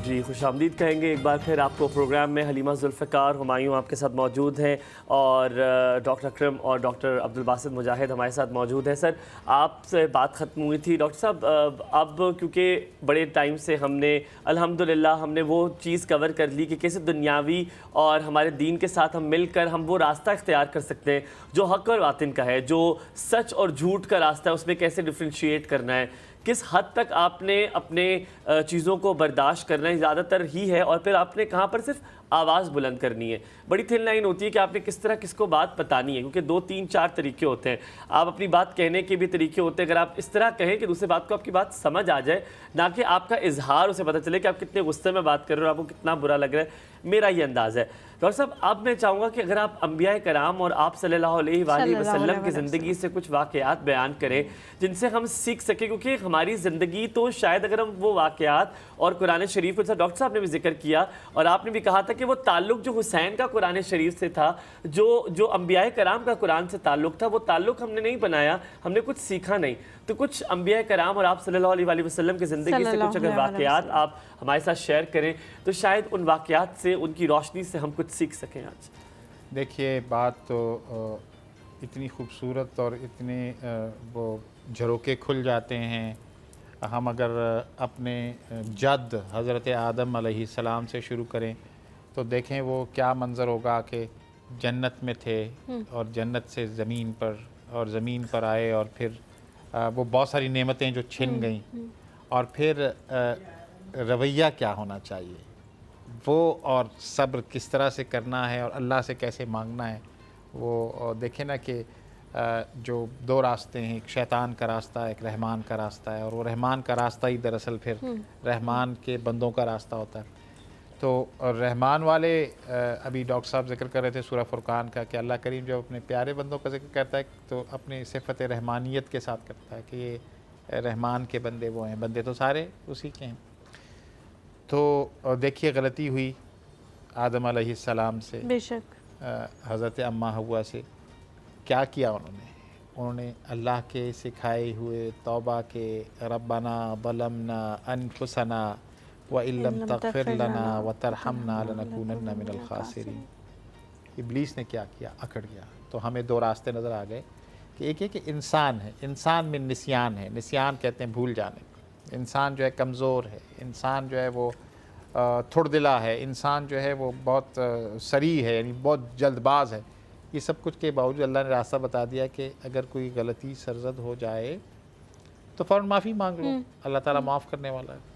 جی خوش آمدید کہیں گے ایک بار پھر آپ کو پروگرام میں۔ حلیمہ ذوالفقار ہمایوں آپ کے ساتھ موجود ہیں اور ڈاکٹر اکرم اور ڈاکٹر عبدالباسط مجاہد ہمارے ساتھ موجود ہیں۔ سر آپ سے بات ختم ہوئی تھی ڈاکٹر صاحب، اب کیونکہ بڑے ٹائم سے ہم نے الحمدللہ ہم نے وہ چیز کور کر لی کہ کیسے دنیاوی اور ہمارے دین کے ساتھ ہم مل کر ہم وہ راستہ اختیار کر سکتے ہیں جو حق اور باطن کا ہے، جو سچ اور جھوٹ کا راستہ ہے، اس میں کیسے ڈفرینشیٹ کرنا ہے، کس حد تک آپ نے اپنے چیزوں کو برداشت کرنا ہے، زیادہ تر ہی ہے، اور پھر آپ نے کہاں پر صرف آواز بلند کرنی ہے۔ بڑی تھن لائن ہوتی ہے کہ آپ نے کس طرح کس کو بات بتانی ہے، کیونکہ 2 3 4 طریقے ہوتے ہیں، آپ اپنی بات کہنے کے بھی طریقے ہوتے ہیں۔ اگر آپ اس طرح کہیں کہ دوسرے بات کو آپ کی بات سمجھ آ جائے، نہ کہ آپ کا اظہار اسے پتہ چلے کہ آپ کتنے غصے میں بات کر رہے ہو اور آپ کو کتنا برا لگ رہا ہے، میرا یہ انداز ہے۔ ڈاکٹر صاحب اب میں چاہوں گا کہ اگر آپ انبیاء کرام اور آپ صلی اللہ علیہ وآلہ وسلم کی زندگی سے کچھ واقعات بیان کریں جن سے ہم سیکھ سکیں، کیونکہ ہماری زندگی تو شاید اگر ہم وہ واقعات اور قرآن شریف کو، ڈاکٹر صاحب نے بھی ذکر کیا اور آپ نے بھی کہا تھا کہ وہ تعلق جو حسین کا قرآن شریف سے تھا، جو انبیاء کرام کا قرآن سے تعلق تھا، وہ تعلق ہم نے نہیں بنایا، ہم نے کچھ سیکھا نہیں۔ تو کچھ انبیاء کرام اور آپ صلی اللہ علیہ وآلہ وسلم کی زندگی سے کچھ اگر واقعات آپ ہمارے ساتھ شیئر کریں تو شاید ان واقعات سے، ان کی روشنی سے ہم کچھ سیکھ سکیں آج۔ دیکھیے بات تو اتنی خوبصورت اور اتنے وہ جھروکے کھل جاتے ہیں۔ ہم اگر اپنے جد حضرت آدم علیہ السلام سے شروع کریں تو دیکھیں وہ کیا منظر ہوگا کہ جنت میں تھے اور جنت سے زمین پر اور زمین پر آئے، اور پھر وہ بہت ساری نعمتیں جو چھن گئیں، اور پھر رویہ کیا ہونا چاہیے وہ، اور صبر کس طرح سے کرنا ہے اور اللہ سے کیسے مانگنا ہے وہ۔ دیکھیں نا کہ جو 2 راستے ہیں، ایک شیطان کا راستہ ہے، ایک رحمان کا راستہ ہے، اور وہ رحمان کا راستہ ہی دراصل پھر رحمان کے بندوں کا راستہ ہوتا ہے۔ تو رحمان والے ابھی ڈاکٹر صاحب ذکر کر رہے تھے سورہ فرقان کا کہ اللہ کریم جب اپنے پیارے بندوں کا ذکر کرتا ہے تو اپنی صفت رحمانیت کے ساتھ کرتا ہے کہ یہ رحمان کے بندے وہ ہیں، بندے تو سارے اسی کے ہیں۔ تو دیکھیے غلطی ہوئی آدم علیہ السلام سے، بے شک حضرت اماں حوا سے، کیا کیا انہوں نے اللہ کے سکھائے ہوئے توبہ کے ربنا ظلمنا انفسنا وَإِن لَّمْ تَغْفِرْ لَنَا وَتَرْحَمْنَا لَنَكُونَنَّ مِنَ الْخَاسِرِينَ۔ ابلیس نے کیا کیا؟ اکڑ گیا۔ تو ہمیں 2 راستے نظر آ گئے کہ ایک ہے کہ انسان ہے، انسان میں نسیان ہے، نسیان کہتے ہیں بھول جانے کو، انسان جو ہے کمزور ہے، انسان جو ہے وہ تھوڑ دلا ہے، انسان جو ہے وہ بہت سریع ہے، یعنی بہت جلد باز ہے۔ یہ سب کچھ کے باوجود اللہ نے راستہ بتا دیا کہ اگر کوئی غلطی سرزد ہو جائے تو فوراً معافی مانگ لو، اللہ تعالیٰ معاف کرنے والا ہے۔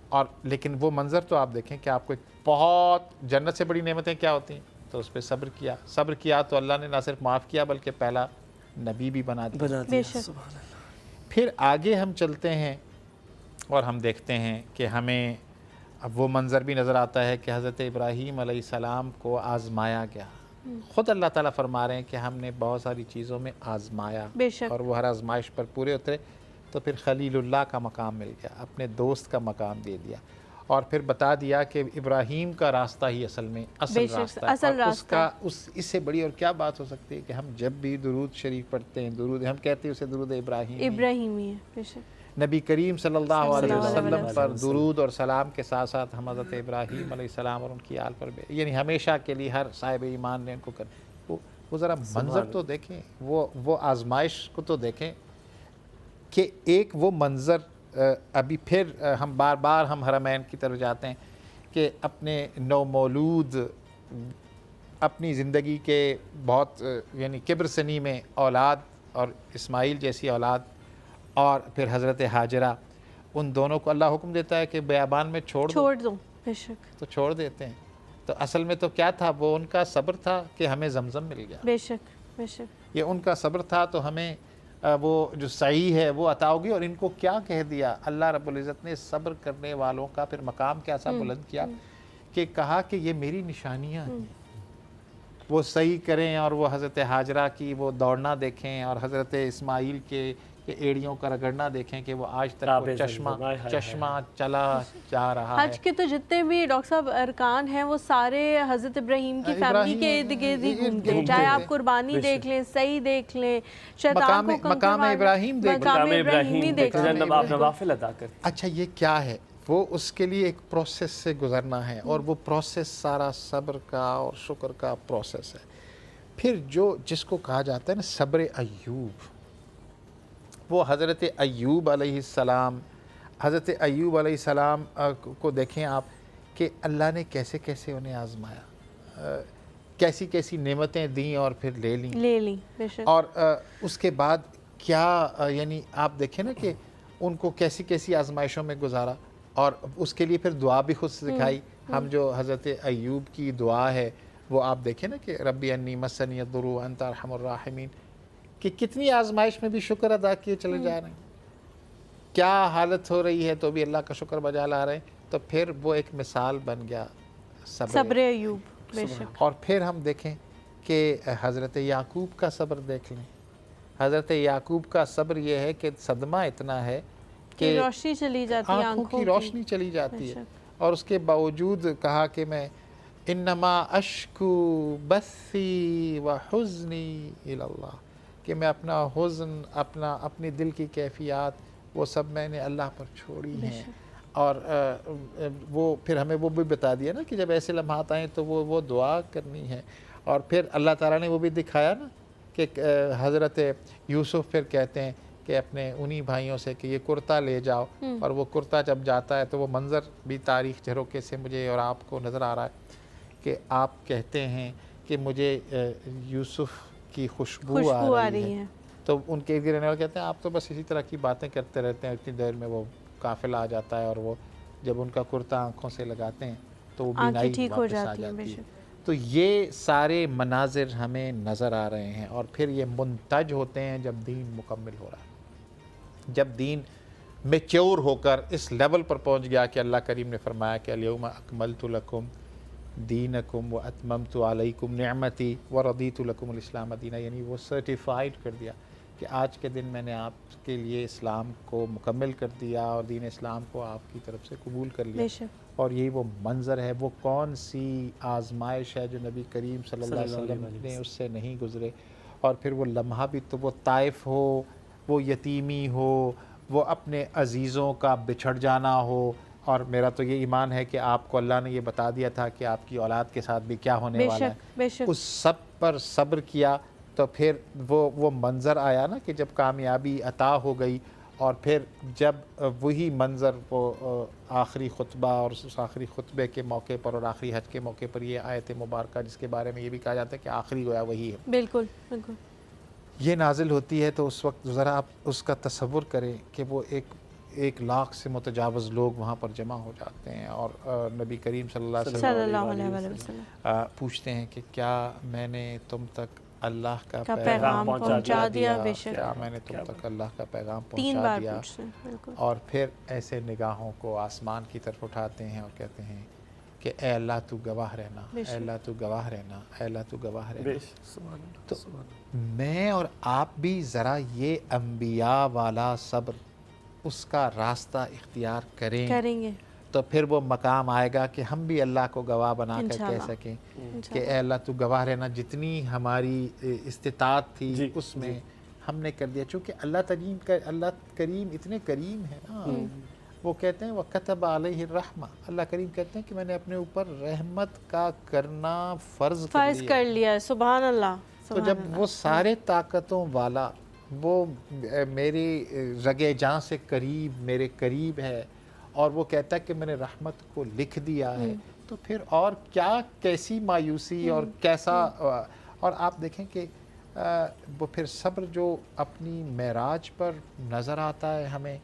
اور لیکن وہ منظر تو آپ دیکھیں کہ آپ کو ایک بہت جنت سے بڑی نعمتیں کیا ہوتی ہیں، تو اس پہ صبر کیا تو اللہ نے نہ صرف معاف کیا بلکہ پہلا نبی بھی بنا دیا۔ پھر آگے ہم چلتے ہیں اور ہم دیکھتے ہیں کہ ہمیں اب وہ منظر بھی نظر آتا ہے کہ حضرت ابراہیم علیہ السلام کو آزمایا گیا۔ خود اللہ تعالیٰ فرما رہے ہیں کہ ہم نے بہت ساری چیزوں میں آزمایا اور وہ ہر آزمائش پر پورے اترے، تو پھر خلیل اللہ کا مقام مل گیا، اپنے دوست کا مقام دے دیا، اور پھر بتا دیا کہ ابراہیم کا راستہ ہی اصل میں اصل راستہ ہے، اور اس کا اس سے بڑی اور کیا بات ہو سکتی ہے کہ ہم جب بھی درود شریف پڑھتے ہیں، درود ہم کہتے ہیں اسے درود ابراہیمی ہے۔ نبی کریم صلی اللہ علیہ وسلم پر درود اور سلام کے ساتھ ساتھ ہم حضرت ابراہیم علیہ السلام اور ان کی آل پر یعنی ہمیشہ کے لیے ہر صاحب ایمان نے ان کو کر وہ ذرا منظر تو دیکھیں، وہ آزمائش کو تو دیکھیں کہ ایک وہ منظر ابھی پھر ہم بار بار ہم حرمین کی طرف جاتے ہیں کہ اپنے نومولود اپنی زندگی کے بہت یعنی کبر سنی میں اولاد اور اسماعیل جیسی اولاد اور پھر حضرت ہاجرہ، ان دونوں کو اللہ حکم دیتا ہے کہ بیابان میں چھوڑ دو، بے شک، تو چھوڑ دیتے ہیں۔ تو اصل میں تو کیا تھا؟ وہ ان کا صبر تھا کہ ہمیں زمزم مل گیا، بے شک بے شک، یہ ان کا صبر تھا تو ہمیں وہ جو صحیح ہے وہ عطا ہوگی۔ اور ان کو کیا کہہ دیا اللہ رب العزت نے؟ صبر کرنے والوں کا پھر مقام کیسا بلند کیا کہ کہا کہ یہ میری نشانیاں ہیں، وہ صحیح کریں اور وہ حضرت حاجرہ کی وہ دوڑنا دیکھیں اور حضرت اسماعیل کے ایڑیوں کا رگڑنا دیکھیں کہ وہ آج تک وہ چشمہ چلا جا رہا ہے۔ حج کے تو جتنے بھی ڈاکٹر صاحب ارکان ہیں وہ سارے حضرت ابراہیم کی فیملی کے ارد گرد ہی گھومتے ہیں، چاہے آپ قربانی دیکھ لیں، صحیح دیکھ لیں، شیطان کو مقام ابراہیم دیکھ لیں، مقام ابراہیم دیکھ لیں۔ جب آپ نوافل ادا کرتے ہیں، اچھا یہ کیا ہے؟ وہ اس کے لیے ایک پروسیس سے گزرنا ہے، اور وہ پروسیس سارا صبر کا اور شکر کا پروسیس ہے۔ پھر جس کو کہا جاتا ہے نا صبر ایوب، وہ حضرت ایوب علیہ السلام، حضرت ایوب علیہ السلام کو دیکھیں آپ کہ اللہ نے کیسے کیسے انہیں آزمایا، کیسی کیسی نعمتیں دیں اور پھر لے لیں، بے شک۔ اور اس کے بعد کیا یعنی آپ دیکھیں نا کہ ان کو کیسی کیسی آزمائشوں میں گزارا، اور اس کے لیے پھر دعا بھی خود سکھائی۔ ہم جو حضرت ایوب کی دعا ہے وہ آپ دیکھیں نا کہ ربی انی مسنی الضر وانت ارحم الراحمین، کہ کتنی آزمائش میں بھی شکر ادا کیے چلے جا رہے ہیں، کیا حالت ہو رہی ہے تو بھی اللہ کا شکر بجا لا رہے ہیں۔ تو پھر وہ ایک مثال بن گیا صبر ایوب، بے شک۔ اور پھر ہم دیکھیں کہ حضرت یعقوب کا صبر دیکھ لیں۔ حضرت یعقوب کا صبر یہ ہے کہ صدمہ اتنا ہے کہ روشنی چلی جاتی ہے، آنکھوں کی روشنی چلی جاتی ہے، اور اس کے باوجود کہا کہ میں انما اشکو بثی و حزنی الی اللہ، کہ میں اپنا حزن، اپنی دل کی کیفیات وہ سب میں نے اللہ پر چھوڑی ہیں۔ اور وہ پھر ہمیں وہ بھی بتا دیا نا کہ جب ایسے لمحات آئیں تو وہ دعا کرنی ہے۔ اور پھر اللہ تعالیٰ نے وہ بھی دکھایا نا کہ حضرت یوسف پھر کہتے ہیں کہ اپنے انہی بھائیوں سے کہ یہ کرتا لے جاؤ، اور وہ کرتا جب جاتا ہے تو وہ منظر بھی تاریخ جھروکے سے مجھے اور آپ کو نظر آ رہا ہے کہ آپ کہتے ہیں کہ مجھے یوسف کی خوشبو آ رہی ہے، تو ان کے رہنے والے کہتے ہیں آپ تو بس اسی طرح کی باتیں کرتے رہتے ہیں، اتنی دیر میں وہ قافلہ آ جاتا ہے، اور وہ جب ان کا کرتا آنکھوں سے لگاتے ہیں تو وہ بینائی واپس آ جاتی ہے۔ تو یہ سارے مناظر ہمیں نظر آ رہے ہیں، اور پھر یہ منتج ہوتے ہیں جب دین مکمل ہو رہا ہے، جب دین میچور ہو کر اس لیول پر پہنچ گیا کہ اللہ کریم نے فرمایا کہ الیوم اکملت لکم دینکم و اتممت علیکم نعمتی و رضیت لکم الاسلام دینا، یعنی وہ سرٹیفائیڈ کر دیا کہ آج کے دن میں نے آپ کے لیے اسلام کو مکمل کر دیا اور دین اسلام کو آپ کی طرف سے قبول کر لیا۔ اور یہی وہ منظر ہے، وہ کون سی آزمائش ہے جو نبی کریم صلی اللہ علیہ وسلم نے اس سے نہیں گزرے۔ اور پھر وہ لمحہ بھی تو وہ طائف ہو، وہ یتیمی ہو، وہ اپنے عزیزوں کا بچھڑ جانا ہو، اور میرا تو یہ ایمان ہے کہ آپ کو اللہ نے یہ بتا دیا تھا کہ آپ کی اولاد کے ساتھ بھی کیا ہونے والا ہے، اس سب پر صبر کیا۔ تو پھر وہ منظر آیا نا کہ جب کامیابی عطا ہو گئی، اور پھر جب وہی منظر وہ آخری خطبہ، اور اس آخری خطبے کے موقع پر اور آخری حج کے موقع پر یہ آیت مبارکہ جس کے بارے میں یہ بھی کہا جاتا ہے کہ آخری گویا وہی ہے، بالکل بالکل یہ نازل ہوتی ہے، تو اس وقت ذرا آپ اس کا تصور کریں کہ وہ 1,00,000 سے متجاوز لوگ وہاں پر جمع ہو جاتے ہیں، اور نبی کریم صلی اللہ علیہ وسلم پوچھتے ہیں کہ کیا میں نے تم تک اللہ کا پیغام پہنچا دیا، کیا میں نے تم تک اللہ کا پیغام پہنچا دیا؟ اور پھر ایسے نگاہوں کو آسمان کی طرف اٹھاتے ہیں اور کہتے ہیں کہ اے اللہ تو گواہ رہنا، اے اللہ تو گواہ رہنا، اے اللہ تو گواہ رہنا۔ تو میں اور آپ بھی ذرا یہ انبیاء والا صبر، اس کا راستہ اختیار کریں گے تو پھر وہ مقام آئے گا کہ ہم بھی اللہ کو گواہ بنا کر کہہ سکیں کہ اے اللہ تو گواہ رہنا، جتنی ہماری استطاعت تھی اس میں ہم نے کر دیا، چونکہ اللہ کریم اتنے کریم ہے نا، وہ کہتے ہیں وَكَتَبَ عَلَيْهِ الرَّحْمَةَ، اللہ کریم کہتے ہیں کہ میں نے اپنے اوپر رحمت کا کرنا فرض کر لیا۔ سبحان اللہ۔ تو جب وہ سارے طاقتوں والا وہ میری رگے جاں سے قریب، میرے قریب ہے، اور وہ کہتا ہے کہ میں نے رحمت کو لکھ دیا ہے، تو پھر اور کیا، کیسی مایوسی اور کیسا۔ اور آپ دیکھیں کہ وہ پھر صبر جو اپنی معراج پر نظر آتا ہے ہمیں،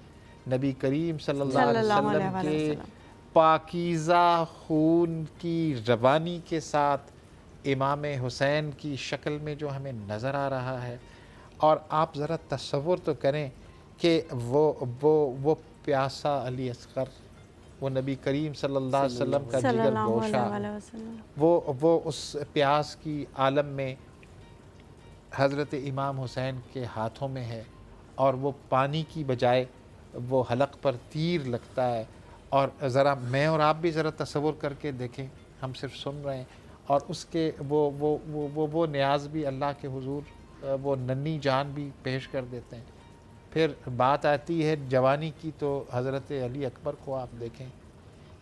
نبی کریم صلی اللہ علیہ وسلم کے پاکیزہ خون کی روانی کے ساتھ امام حسین کی شکل میں جو ہمیں نظر آ رہا ہے۔ اور آپ ذرا تصور تو کریں کہ وہ پیاسا علی اصغر وہ نبی کریم صلی اللہ علیہ وسلم کا صلی جگر اللہ گوشہ، علیہ وسلم. وہ اس پیاس کی عالم میں حضرت امام حسین کے ہاتھوں میں ہے، اور وہ پانی کی بجائے وہ حلق پر تیر لگتا ہے. اور ذرا میں اور آپ بھی ذرا تصور کر کے دیکھیں، ہم صرف سن رہے ہیں، اور اس کے وہ نیاز بھی اللہ کے حضور وہ ننھی جان بھی پیش کر دیتے ہیں. پھر بات آتی ہے جوانی کی، تو حضرت علی اکبر کو آپ دیکھیں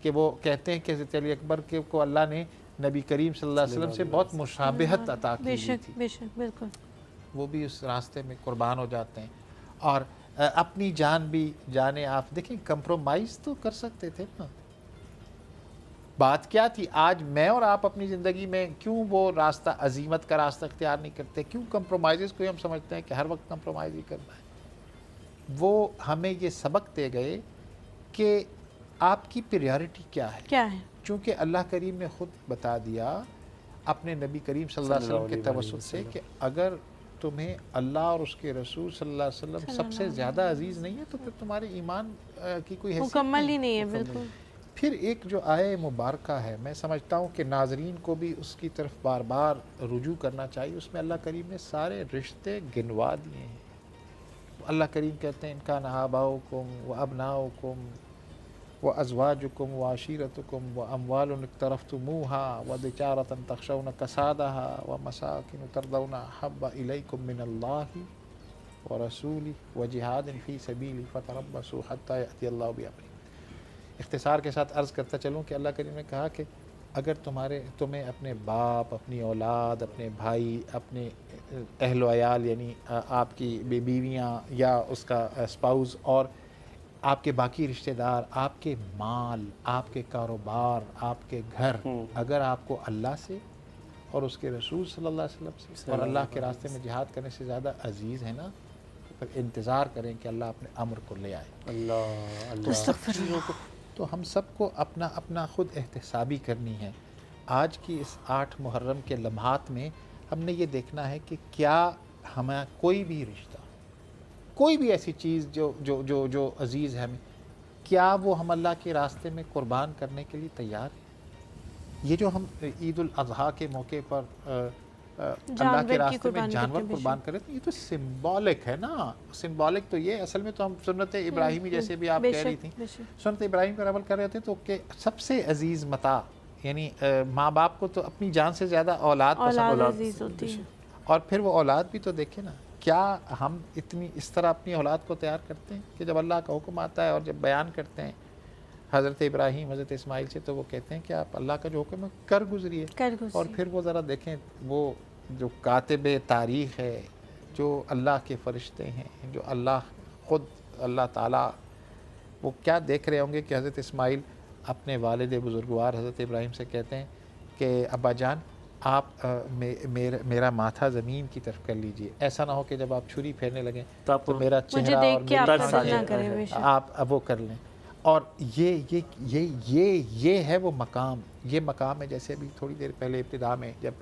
کہ وہ کہتے ہیں کہ حضرت علی اکبر کو اللہ نے نبی کریم صلی اللہ علیہ وسلم سے بہت مشابہت عطا کی ہوئی تھی. بے شک بالکل. وہ بھی اس راستے میں قربان ہو جاتے ہیں، اور اپنی جان بھی جانے. آپ دیکھیں کمپرومائز تو کر سکتے تھے نا. بات کیا تھی؟ آج میں اور آپ اپنی زندگی میں کیوں وہ راستہ عزیمت کا راستہ اختیار نہیں کرتے؟ کیوں کمپرومائزز کو ہم سمجھتے ہیں کہ ہر وقت کمپرومائز ہی کرنا ہے؟ وہ ہمیں یہ سبق دے گئے کہ آپ کی پریارٹی کیا ہے. چونکہ اللہ کریم نے خود بتا دیا اپنے نبی کریم صلی اللہ علیہ وسلم کے توسط سے کہ اگر تمہیں اللہ اور اس کے رسول صلی اللہ علیہ وسلم سب سے زیادہ عزیز نہیں ہے تو پھر تمہارے ایمان کی کوئی حیثیت مکمل ہی نہیں ہے. بالکل. پھر ایک جو آیہ مبارکہ ہے، میں سمجھتا ہوں کہ ناظرین کو بھی اس کی طرف بار بار رجوع کرنا چاہیے. اس میں اللہ کریم نے سارے رشتے گنوا دیے ہیں. اللہ کریم کہتے ہیں ان کان آباؤکم و ابناؤکم و ازواجکم و عشیرتکم و اموال اقترفتموها و تجارة تخشون کسادها و مساکن ترضون احب الیکم من اللہ و رسولہ و جہاد فی سبیلہ فتربصوا حتی یأتی اللہ بامرہ. اختصار کے ساتھ عرض کرتا چلوں کہ اللہ کریم نے کہا کہ اگر تمہیں اپنے باپ، اپنی اولاد، اپنے بھائی، اپنے اہل و عیال یعنی آپ کی بیویاں یا اس کا اسپاؤز، اور آپ کے باقی رشتہ دار، آپ کے مال، آپ کے کاروبار، آپ کے گھر، اگر آپ کو اللہ سے اور اس کے رسول صلی اللہ علیہ وسلم سے اور اللہ کے راستے میں جہاد کرنے سے زیادہ عزیز ہے نا، پھر انتظار کریں کہ اللہ اپنے امر کو لے آئے. اللہ تو ہم سب کو اپنا خود احتسابی کرنی ہے. آج کی اس 8 محرم کے لمحات میں ہم نے یہ دیکھنا ہے کہ کیا ہمیں کوئی بھی رشتہ، کوئی بھی ایسی چیز جو عزیز ہے ہمیں، کیا وہ ہم اللہ کے راستے میں قربان کرنے کے لیے تیار ہیں؟ یہ جو ہم عید الاضحیٰ کے موقع پر اللہ کے راستے میں جانور قربان کریں، یہ تو سمبولک ہے نا. سمبولک تو یہ اصل میں تو ہم سنت ابراہیمی جیسے بھی آپ کہہ رہی تھیں، سنت ابراہیم پر عمل کر رہے تھے تو کہ سب سے عزیز متاع یعنی ماں باپ کو تو اپنی جان سے زیادہ اولاد عزیز ہوتی ہے. اور پھر وہ اولاد بھی تو دیکھیں نا، کیا ہم اتنی اس طرح اپنی اولاد کو تیار کرتے ہیں کہ جب اللہ کا حکم آتا ہے اور جب بیان کرتے ہیں حضرت ابراہیم حضرت اسماعیل سے تو وہ کہتے ہیں کہ آپ اللہ کا جو حکم ہے کر گزریے. اور پھر وہ ذرا دیکھیں وہ جو کاتب تاریخ ہے، جو اللہ کے فرشتے ہیں، جو خود اللہ تعالیٰ، وہ کیا دیکھ رہے ہوں گے کہ حضرت اسماعیل اپنے والد بزرگوار حضرت ابراہیم سے کہتے ہیں کہ ابا جان آپ میرا ماتھا زمین کی طرف کر لیجئے، ایسا نہ ہو کہ جب آپ چھری پھیرنے لگیں تو میرا چہرہ اور آپ وہ کر لیں. اور یہ ہے وہ مقام، یہ مقام ہے. جیسے ابھی تھوڑی دیر پہلے ابتدا میں جب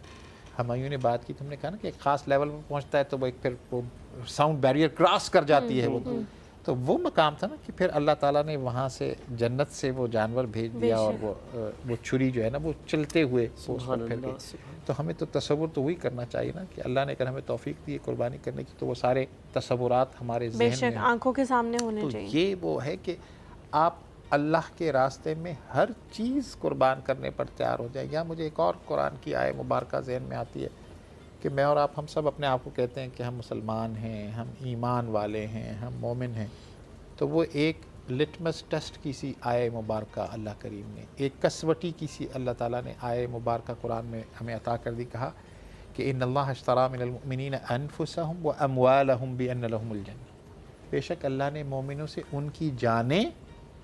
ہمایوں نے بات کی تو ہم نے کہا نا کہ ایک خاص لیول پر پہنچتا ہے تو وہ ایک پھر وہ ساؤنڈ بیریئر کراس کر جاتی ہے وہ تو وہ مقام تھا نا کہ پھر اللہ تعالیٰ نے وہاں سے جنت سے وہ جانور بھیج دیا اور وہ چھری جو ہے نا وہ چلتے ہوئے تو ہمیں تو تصور تو وہی کرنا چاہیے نا کہ اللہ نے اگر ہمیں توفیق دی قربانی کرنے کی تو وہ سارے تصورات ہمارے ذہن میں آنکھوں کے سامنے ہونے چاہیے. یہ وہ ہے کہ آپ اللہ کے راستے میں ہر چیز قربان کرنے پر تیار ہو جائے. یا مجھے ایک اور قرآن کی آیت مبارکہ ذہن میں آتی ہے کہ میں اور آپ ہم سب اپنے آپ کو کہتے ہیں کہ ہم مسلمان ہیں، ہم ایمان والے ہیں، ہم مومن ہیں. تو وہ ایک لٹمس ٹیسٹ کی سی آیت مبارکہ اللہ کریم نے، ایک کسوٹی کی سی اللہ تعالیٰ نے آیت مبارکہ قرآن میں ہمیں عطا کر دی. کہا کہ ان اللہ اشتری من المؤمنین انفسهم واموالهم بان لهم الجنہ، بے شک اللہ نے مومنوں سے ان کی جانیں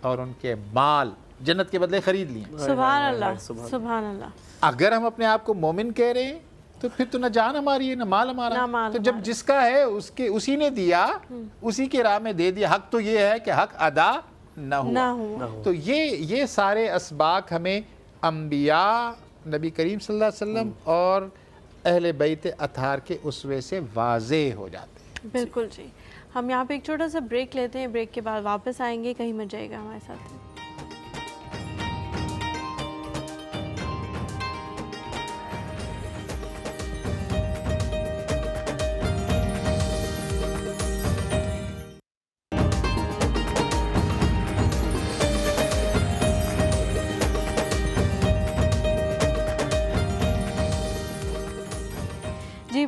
اور ان کے مال جنت کے بدلے خرید لیے. سبحان اللہ سبحان اللہ. اگر ہم اپنے آپ کو مومن کہہ رہے ہیں تو پھر تو نہ جان ہماری ہے نہ مال ہمارا. تو جب جس کا ہے اسی نے دیا، اسی کے راہ میں دے دیا. حق تو یہ ہے کہ حق ادا نہ ہوا. تو یہ سارے اسباق ہمیں انبیاء، نبی کریم صلی اللہ علیہ وسلم اور اہل بیت اطہار کے اسوے سے واضح ہو جاتے ہیں. بالکل جی. ہم یہاں پہ ایک چھوٹا سا بریک لیتے ہیں، بریک کے بعد واپس آئیں گے. کہیں مت جائے گا ہمارے ساتھ.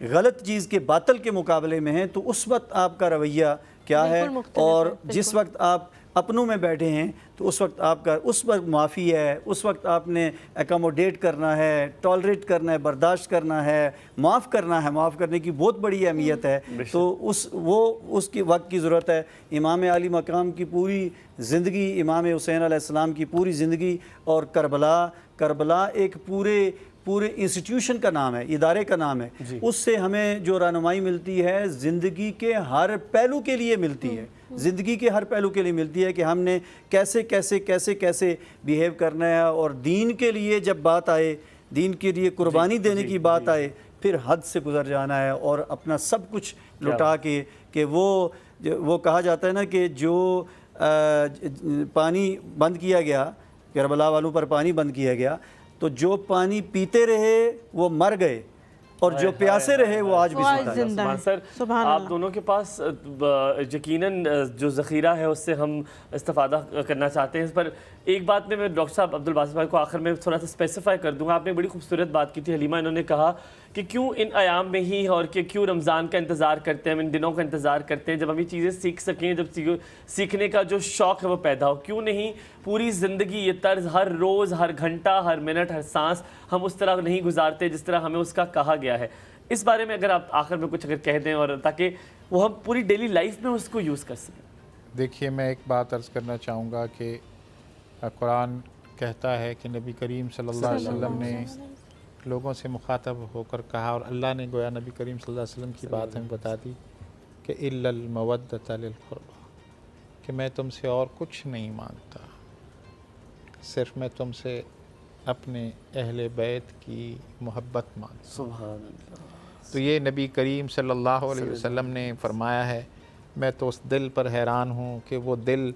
غلط چیز کے باطل کے مقابلے میں ہیں تو اس وقت آپ کا رویہ کیا ہے، بالکل مختلف اور ہے، جس وقت آپ اپنوں میں بیٹھے ہیں تو اس وقت آپ کا اس وقت معافی ہے، اس وقت آپ نے اکاموڈیٹ کرنا ہے، ٹالریٹ کرنا ہے، برداشت کرنا ہے، معاف کرنا ہے۔ معاف کرنے کی بہت بڑی اہمیت ہے، تو اس کی وقت کی ضرورت ہے۔ امام علی مقام کی پوری زندگی، امام حسین علیہ السلام کی پوری زندگی، اور کربلا ایک پورے انسٹیٹیوشن کا نام ہے، ادارے کا نام ہے۔ اس سے ہمیں جو رہنمائی ملتی ہے زندگی کے ہر پہلو کے لیے ملتی ہے، زندگی کے ہر پہلو کے لیے ملتی ہے کہ ہم نے کیسے بیہیو کرنا ہے، اور دین کے لیے جب بات آئے، دین کے لیے قربانی دینے کی بات آئے، پھر حد سے گزر جانا ہے اور اپنا سب کچھ لٹا کے، کہ وہ کہا جاتا ہے نا کہ جو پانی بند کیا گیا، کربلا والوں پر پانی بند کیا گیا، تو جو پانی پیتے رہے وہ مر گئے، اور جو پیاسے رہے وہ آج بھی زندہ ہیں۔ سر، آپ دونوں کے پاس یقیناً جو ذخیرہ ہے اس سے ہم استفادہ کرنا چاہتے ہیں۔ اس پر ایک بات میں ڈاکٹر صاحب عبدالباسط بھائی کو آخر میں تھوڑا سا اسپیسیفائی کر دوں گا۔ آپ نے بڑی خوبصورت بات کی تھی حلیمہ، انہوں نے کہا کہ کیوں ان ایام میں ہی، اور کہ کیوں رمضان کا انتظار کرتے ہیں، ہم ان دنوں کا انتظار کرتے ہیں جب ہم یہ چیزیں سیکھ سکیں، جب سیکھنے کا جو شوق ہے وہ پیدا ہو۔ کیوں نہیں پوری زندگی یہ طرز، ہر روز، ہر گھنٹہ، ہر منٹ، ہر سانس ہم اس طرح نہیں گزارتے جس طرح ہمیں اس کا کہا گیا ہے۔ اس بارے میں اگر آپ آخر میں کچھ اگر کہہ دیں، اور تاکہ وہ ہم پوری ڈیلی لائف میں اس کو یوز کر سکیں۔ دیکھیے، میں ایک بات عرض کرنا چاہوں گا کہ قرآن کہتا ہے کہ نبی کریم صلی اللہ علیہ وسلم نے لوگوں سے مخاطب ہو کر کہا، اور اللہ نے گویا نبی کریم صلی اللہ علیہ وسلم کی بات ہمیں بتا دی کہ اِلَّا الْمَوَدَّةَ لِلْقُرْبَىٰ، کہ میں تم سے اور کچھ نہیں مانگتا، صرف میں تم سے اپنے اہل بیت کی محبت مانگتا۔ سبحان اللہ۔ تو یہ نبی کریم صلی اللہ علیہ وسلم نے فرمایا ہے۔ میں تو اس دل پر حیران ہوں کہ وہ دل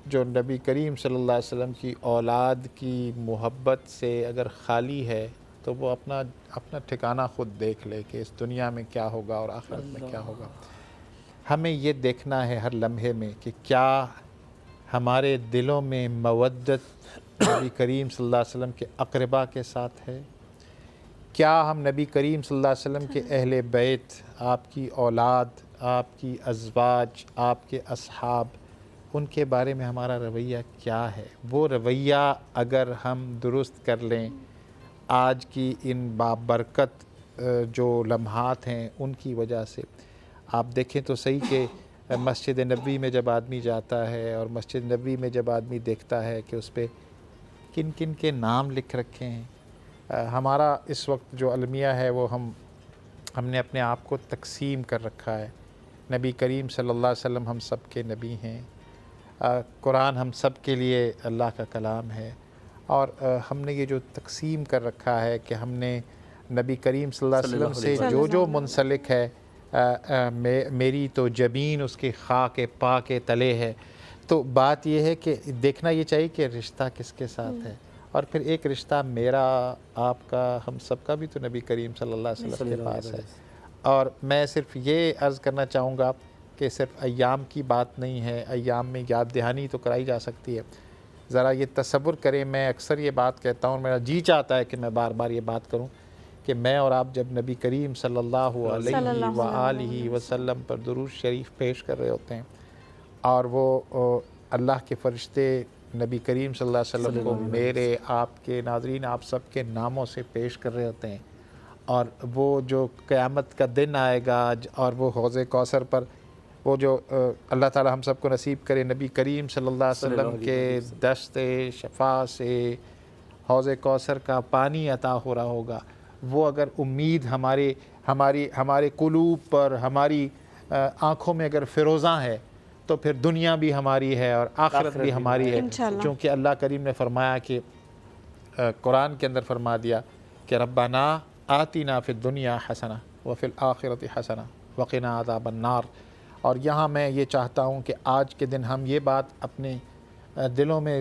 جو نبی کریم صلی اللہ علیہ وسلم کی اولاد کی محبت سے اگر خالی ہے تو وہ اپنا ٹھکانہ خود دیکھ لے کہ اس دنیا میں کیا ہوگا اور آخرت میں کیا ہوگا۔ ہمیں یہ دیکھنا ہے ہر لمحے میں کہ کیا ہمارے دلوں میں مودت نبی کریم صلی اللہ علیہ وسلم کے اقربا کے ساتھ ہے، کیا ہم نبی کریم صلی اللہ علیہ وسلم کے اہل بیت، آپ کی اولاد، آپ کی ازواج، آپ کے اصحاب، ان کے بارے میں ہمارا رویہ کیا ہے؟ وہ رویہ اگر ہم درست کر لیں، آج کی ان بابرکت جو لمحات ہیں ان کی وجہ سے، آپ دیکھیں تو صحیح کہ مسجد نبوی میں جب آدمی جاتا ہے اور مسجد نبوی میں جب آدمی دیکھتا ہے کہ اس پہ کن کن کے نام لکھ رکھے ہیں، ہمارا اس وقت جو المیہ ہے وہ ہم نے اپنے آپ کو تقسیم کر رکھا ہے۔ نبی کریم صلی اللہ علیہ وسلم ہم سب کے نبی ہیں، قرآن ہم سب کے لیے اللہ کا کلام ہے، اور ہم نے یہ جو تقسیم کر رکھا ہے کہ ہم نے نبی کریم صلی اللہ علیہ وسلم سے جو منسلک ہے، میری تو جبین اس کے خاک پا کے تلے ہے۔ تو بات یہ ہے کہ دیکھنا یہ چاہیے کہ رشتہ کس کے ساتھ ہے، اور پھر ایک رشتہ میرا، آپ کا، ہم سب کا بھی تو نبی کریم صلی اللہ علیہ وسلم کے پاس ہے۔ اور میں صرف یہ عرض کرنا چاہوں گا کہ صرف ایام کی بات نہیں ہے، ایام میں یاد دہانی تو کرائی جا سکتی ہے۔ ذرا یہ تصور کریں، میں اکثر یہ بات کہتا ہوں، میرا جی چاہتا ہے کہ میں بار بار یہ بات کروں کہ میں اور آپ جب نبی کریم صلی اللہ علیہ وآلہ وسلم پر درود شریف پیش کر رہے ہوتے ہیں، اور وہ اللہ کے فرشتے نبی کریم صلی اللہ علیہ وسلم کو میرے، آپ کے، ناظرین آپ سب کے ناموں سے پیش کر رہے ہوتے ہیں، اور وہ جو قیامت کا دن آئے گا اور وہ حوض کوثر پر وہ جو اللہ تعالی ہم سب کو نصیب کرے، نبی کریم صلی اللہ علیہ وسلم کے دست شفا سے حوض کوثر کا پانی عطا ہو رہا ہوگا، وہ اگر امید ہمارے قلوب پر، ہماری آنکھوں میں اگر فیروزاں ہے تو پھر دنیا بھی ہماری ہے اور آخرت بھی ہماری ہے، چونکہ اللہ کریم نے فرمایا کہ قرآن کے اندر فرما دیا کہ ربنا آتنا فی الدنیا حسنہ وفی الآخرۃ حسنہ وقنا عذاب النار۔ اور یہاں میں یہ چاہتا ہوں کہ آج کے دن ہم یہ بات اپنے دلوں میں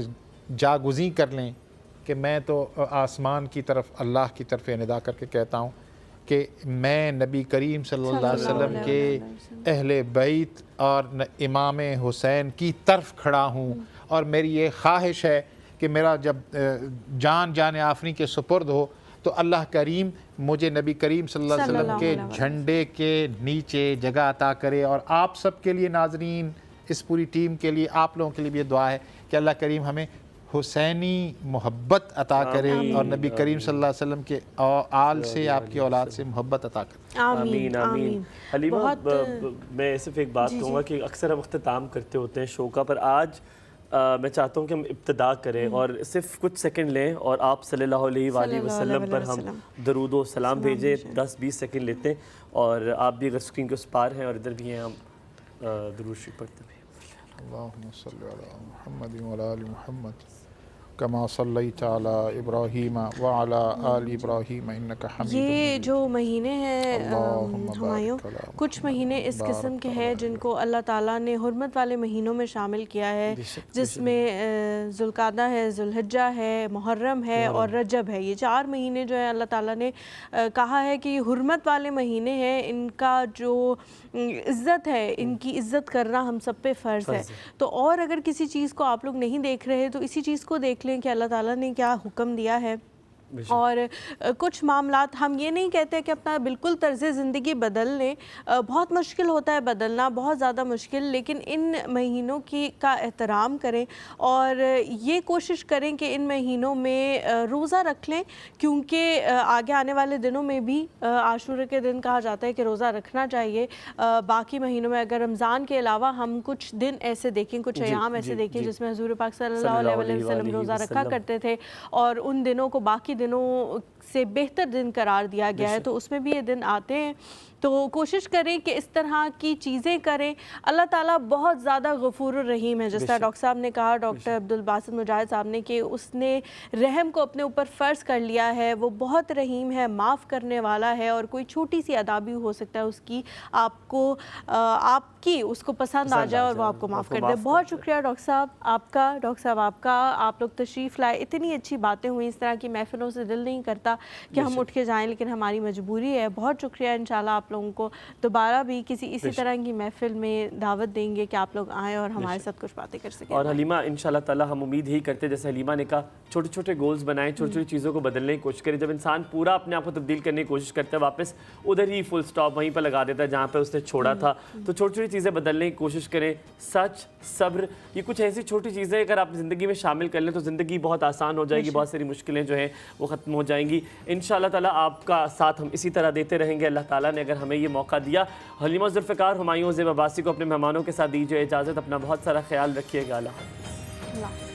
جاگزیں کر لیں کہ میں تو آسمان کی طرف، اللہ کی طرف ندا کر کے کہتا ہوں کہ میں نبی کریم صلی اللہ علیہ وسلم کے اہل بیت اور امام حسین کی طرف کھڑا ہوں، اور میری یہ خواہش ہے کہ میرا جب جان آفریں کے سپرد ہو تو اللہ کریم مجھے نبی کریم صلی اللہ علیہ وسلم کے جھنڈے کے نیچے جگہ عطا کرے، اور آپ سب کے لیے ناظرین، اس پوری ٹیم کے لیے، آپ لوگوں کے لیے بھی یہ دعا ہے کہ اللہ کریم ہمیں حسینی محبت عطا کرے اور نبی کریم صلی اللہ علیہ وسلم کے آل سے، آپ کی اولاد سے محبت عطا کرے۔ آمین آمین۔ حلیمہ میں صرف ایک بات کہوں گا کہ اکثر ہم اختتام کرتے ہوتے ہیں شو کا، پر آج میں چاہتا ہوں کہ ہم ابتدا کریں اور صرف کچھ سیکنڈ لیں اور آپ صلی اللہ علیہ وآلہ وسلم پر ہم درود و سلام بھیجیں، 10-20 سیکنڈ لیتے ہیں، اور آپ بھی اگر اسکرین کے اس پار ہیں اور ادھر بھی ہیں، ہم درود شریف پڑھتے ہیں۔ اللہم صلی علی محمد وعلی آل محمد کما صلیت علی ابراہیم وعلی آل ابراہیم انک حمید مجید۔ یہ جو مہینے ہیں ہمایوں، کچھ مہینے اس قسم کے ہیں جن کو اللہ تعالیٰ نے حرمت والے مہینوں میں شامل کیا ہے، جس میں ذوالقعدہ ہے، ذوالحجہ ہے، محرم ہے اور رجب ہے۔ یہ 4 مہینے جو ہیں اللہ تعالیٰ نے کہا ہے کہ یہ حرمت والے مہینے ہیں، ان کا جو عزت ہے، ان کی عزت کرنا ہم سب پہ فرض ہے۔ تو اور اگر کسی چیز کو آپ لوگ نہیں دیکھ رہے تو اسی چیز کو دیکھ لیں کہ اللہ تعالیٰ نے کیا حکم دیا ہے۔ اور کچھ معاملات ہم یہ نہیں کہتے کہ اپنا بالکل طرز زندگی بدل لیں، بہت مشکل ہوتا ہے بدلنا، بہت زیادہ مشکل، لیکن ان مہینوں کا احترام کریں اور یہ کوشش کریں کہ ان مہینوں میں روزہ رکھ لیں، کیونکہ آگے آنے والے دنوں میں بھی عاشورہ کے دن کہا جاتا ہے کہ روزہ رکھنا چاہیے۔ باقی مہینوں میں اگر رمضان کے علاوہ ہم کچھ دن ایسے دیکھیں، کچھ ایام ایسے دیکھیں جس میں حضور پاک صلی اللہ علیہ وسلم روزہ رکھا کرتے تھے اور ان دنوں کو باقی دنوں سے بہتر دن قرار دیا گیا ہے، تو اس میں بھی یہ دن آتے ہیں۔ تو کوشش کریں کہ اس طرح کی چیزیں کریں۔ اللہ تعالیٰ بہت زیادہ غفور الرحیم ہے، جس طرح ڈاکٹر صاحب نے کہا، ڈاکٹر عبدالباسط مجاہد صاحب نے، کہ اس نے رحم کو اپنے اوپر فرض کر لیا ہے۔ وہ بہت رحیم ہے، معاف کرنے والا ہے، اور کوئی چھوٹی سی ادا بھی ہو سکتا ہے اس کی اس کو پسند آ جائے اور وہ آپ کو معاف کر دے۔ بہت شکریہ ڈاکٹر صاحب آپ کا، آپ لوگ تشریف لائے، اتنی اچھی باتیں ہوئیں۔ اس طرح کی محفلوں سے دل نہیں کرتا کہ ہم اٹھ کے جائیں، لیکن ہماری مجبوری ہے۔ بہت شکریہ، انشاءاللہ آپ لوگوں کو دوبارہ بھی اسی طرح کی محفل میں دعوت دیں گے کہ آپ لوگ آئیں اور ہمارے ساتھ کچھ باتیں کر سکیں۔ اور حلیمہ انشاءاللہ تعالی ہم امید ہی کرتے، جیسے حلیمہ نے کہا، چھوٹے چھوٹے گولز بنائیں، چھوٹی چھوٹی چیزوں کو بدلنے کی کوشش کریں۔ جب انسان پورا اپنے آپ کو تبدیل کرنے کی کوشش کرتا ہے، واپس ادھر ہی فل سٹاپ وہیں پہ لگا دیتا ہے جہاں پہ اس نے چھوڑا تھا۔ تو چھوٹی چھوٹی چیزیں بدلنے کی کوشش کریں۔ سچ، صبر، یہ کچھ ایسی چھوٹی چیزیں اگر آپ زندگی میں شامل کر لیں تو زندگی بہت آسان ہو جائے گی، بہت ساری مشکلیں جو ہیں وہ ختم ہو جائیں گی۔ انشاءاللہ تعالی آپ کا ساتھ ہم اسی طرح دیتے رہیں گے، اللہ تعالیٰ نے اگر ہمیں یہ موقع دیا۔ حلیمہ ذوالفقار، ہمایوں زیب عباسی کو اپنے مہمانوں کے ساتھ دیجیے اجازت۔ اپنا بہت سارا خیال رکھیے گا۔ اللہ حافظ۔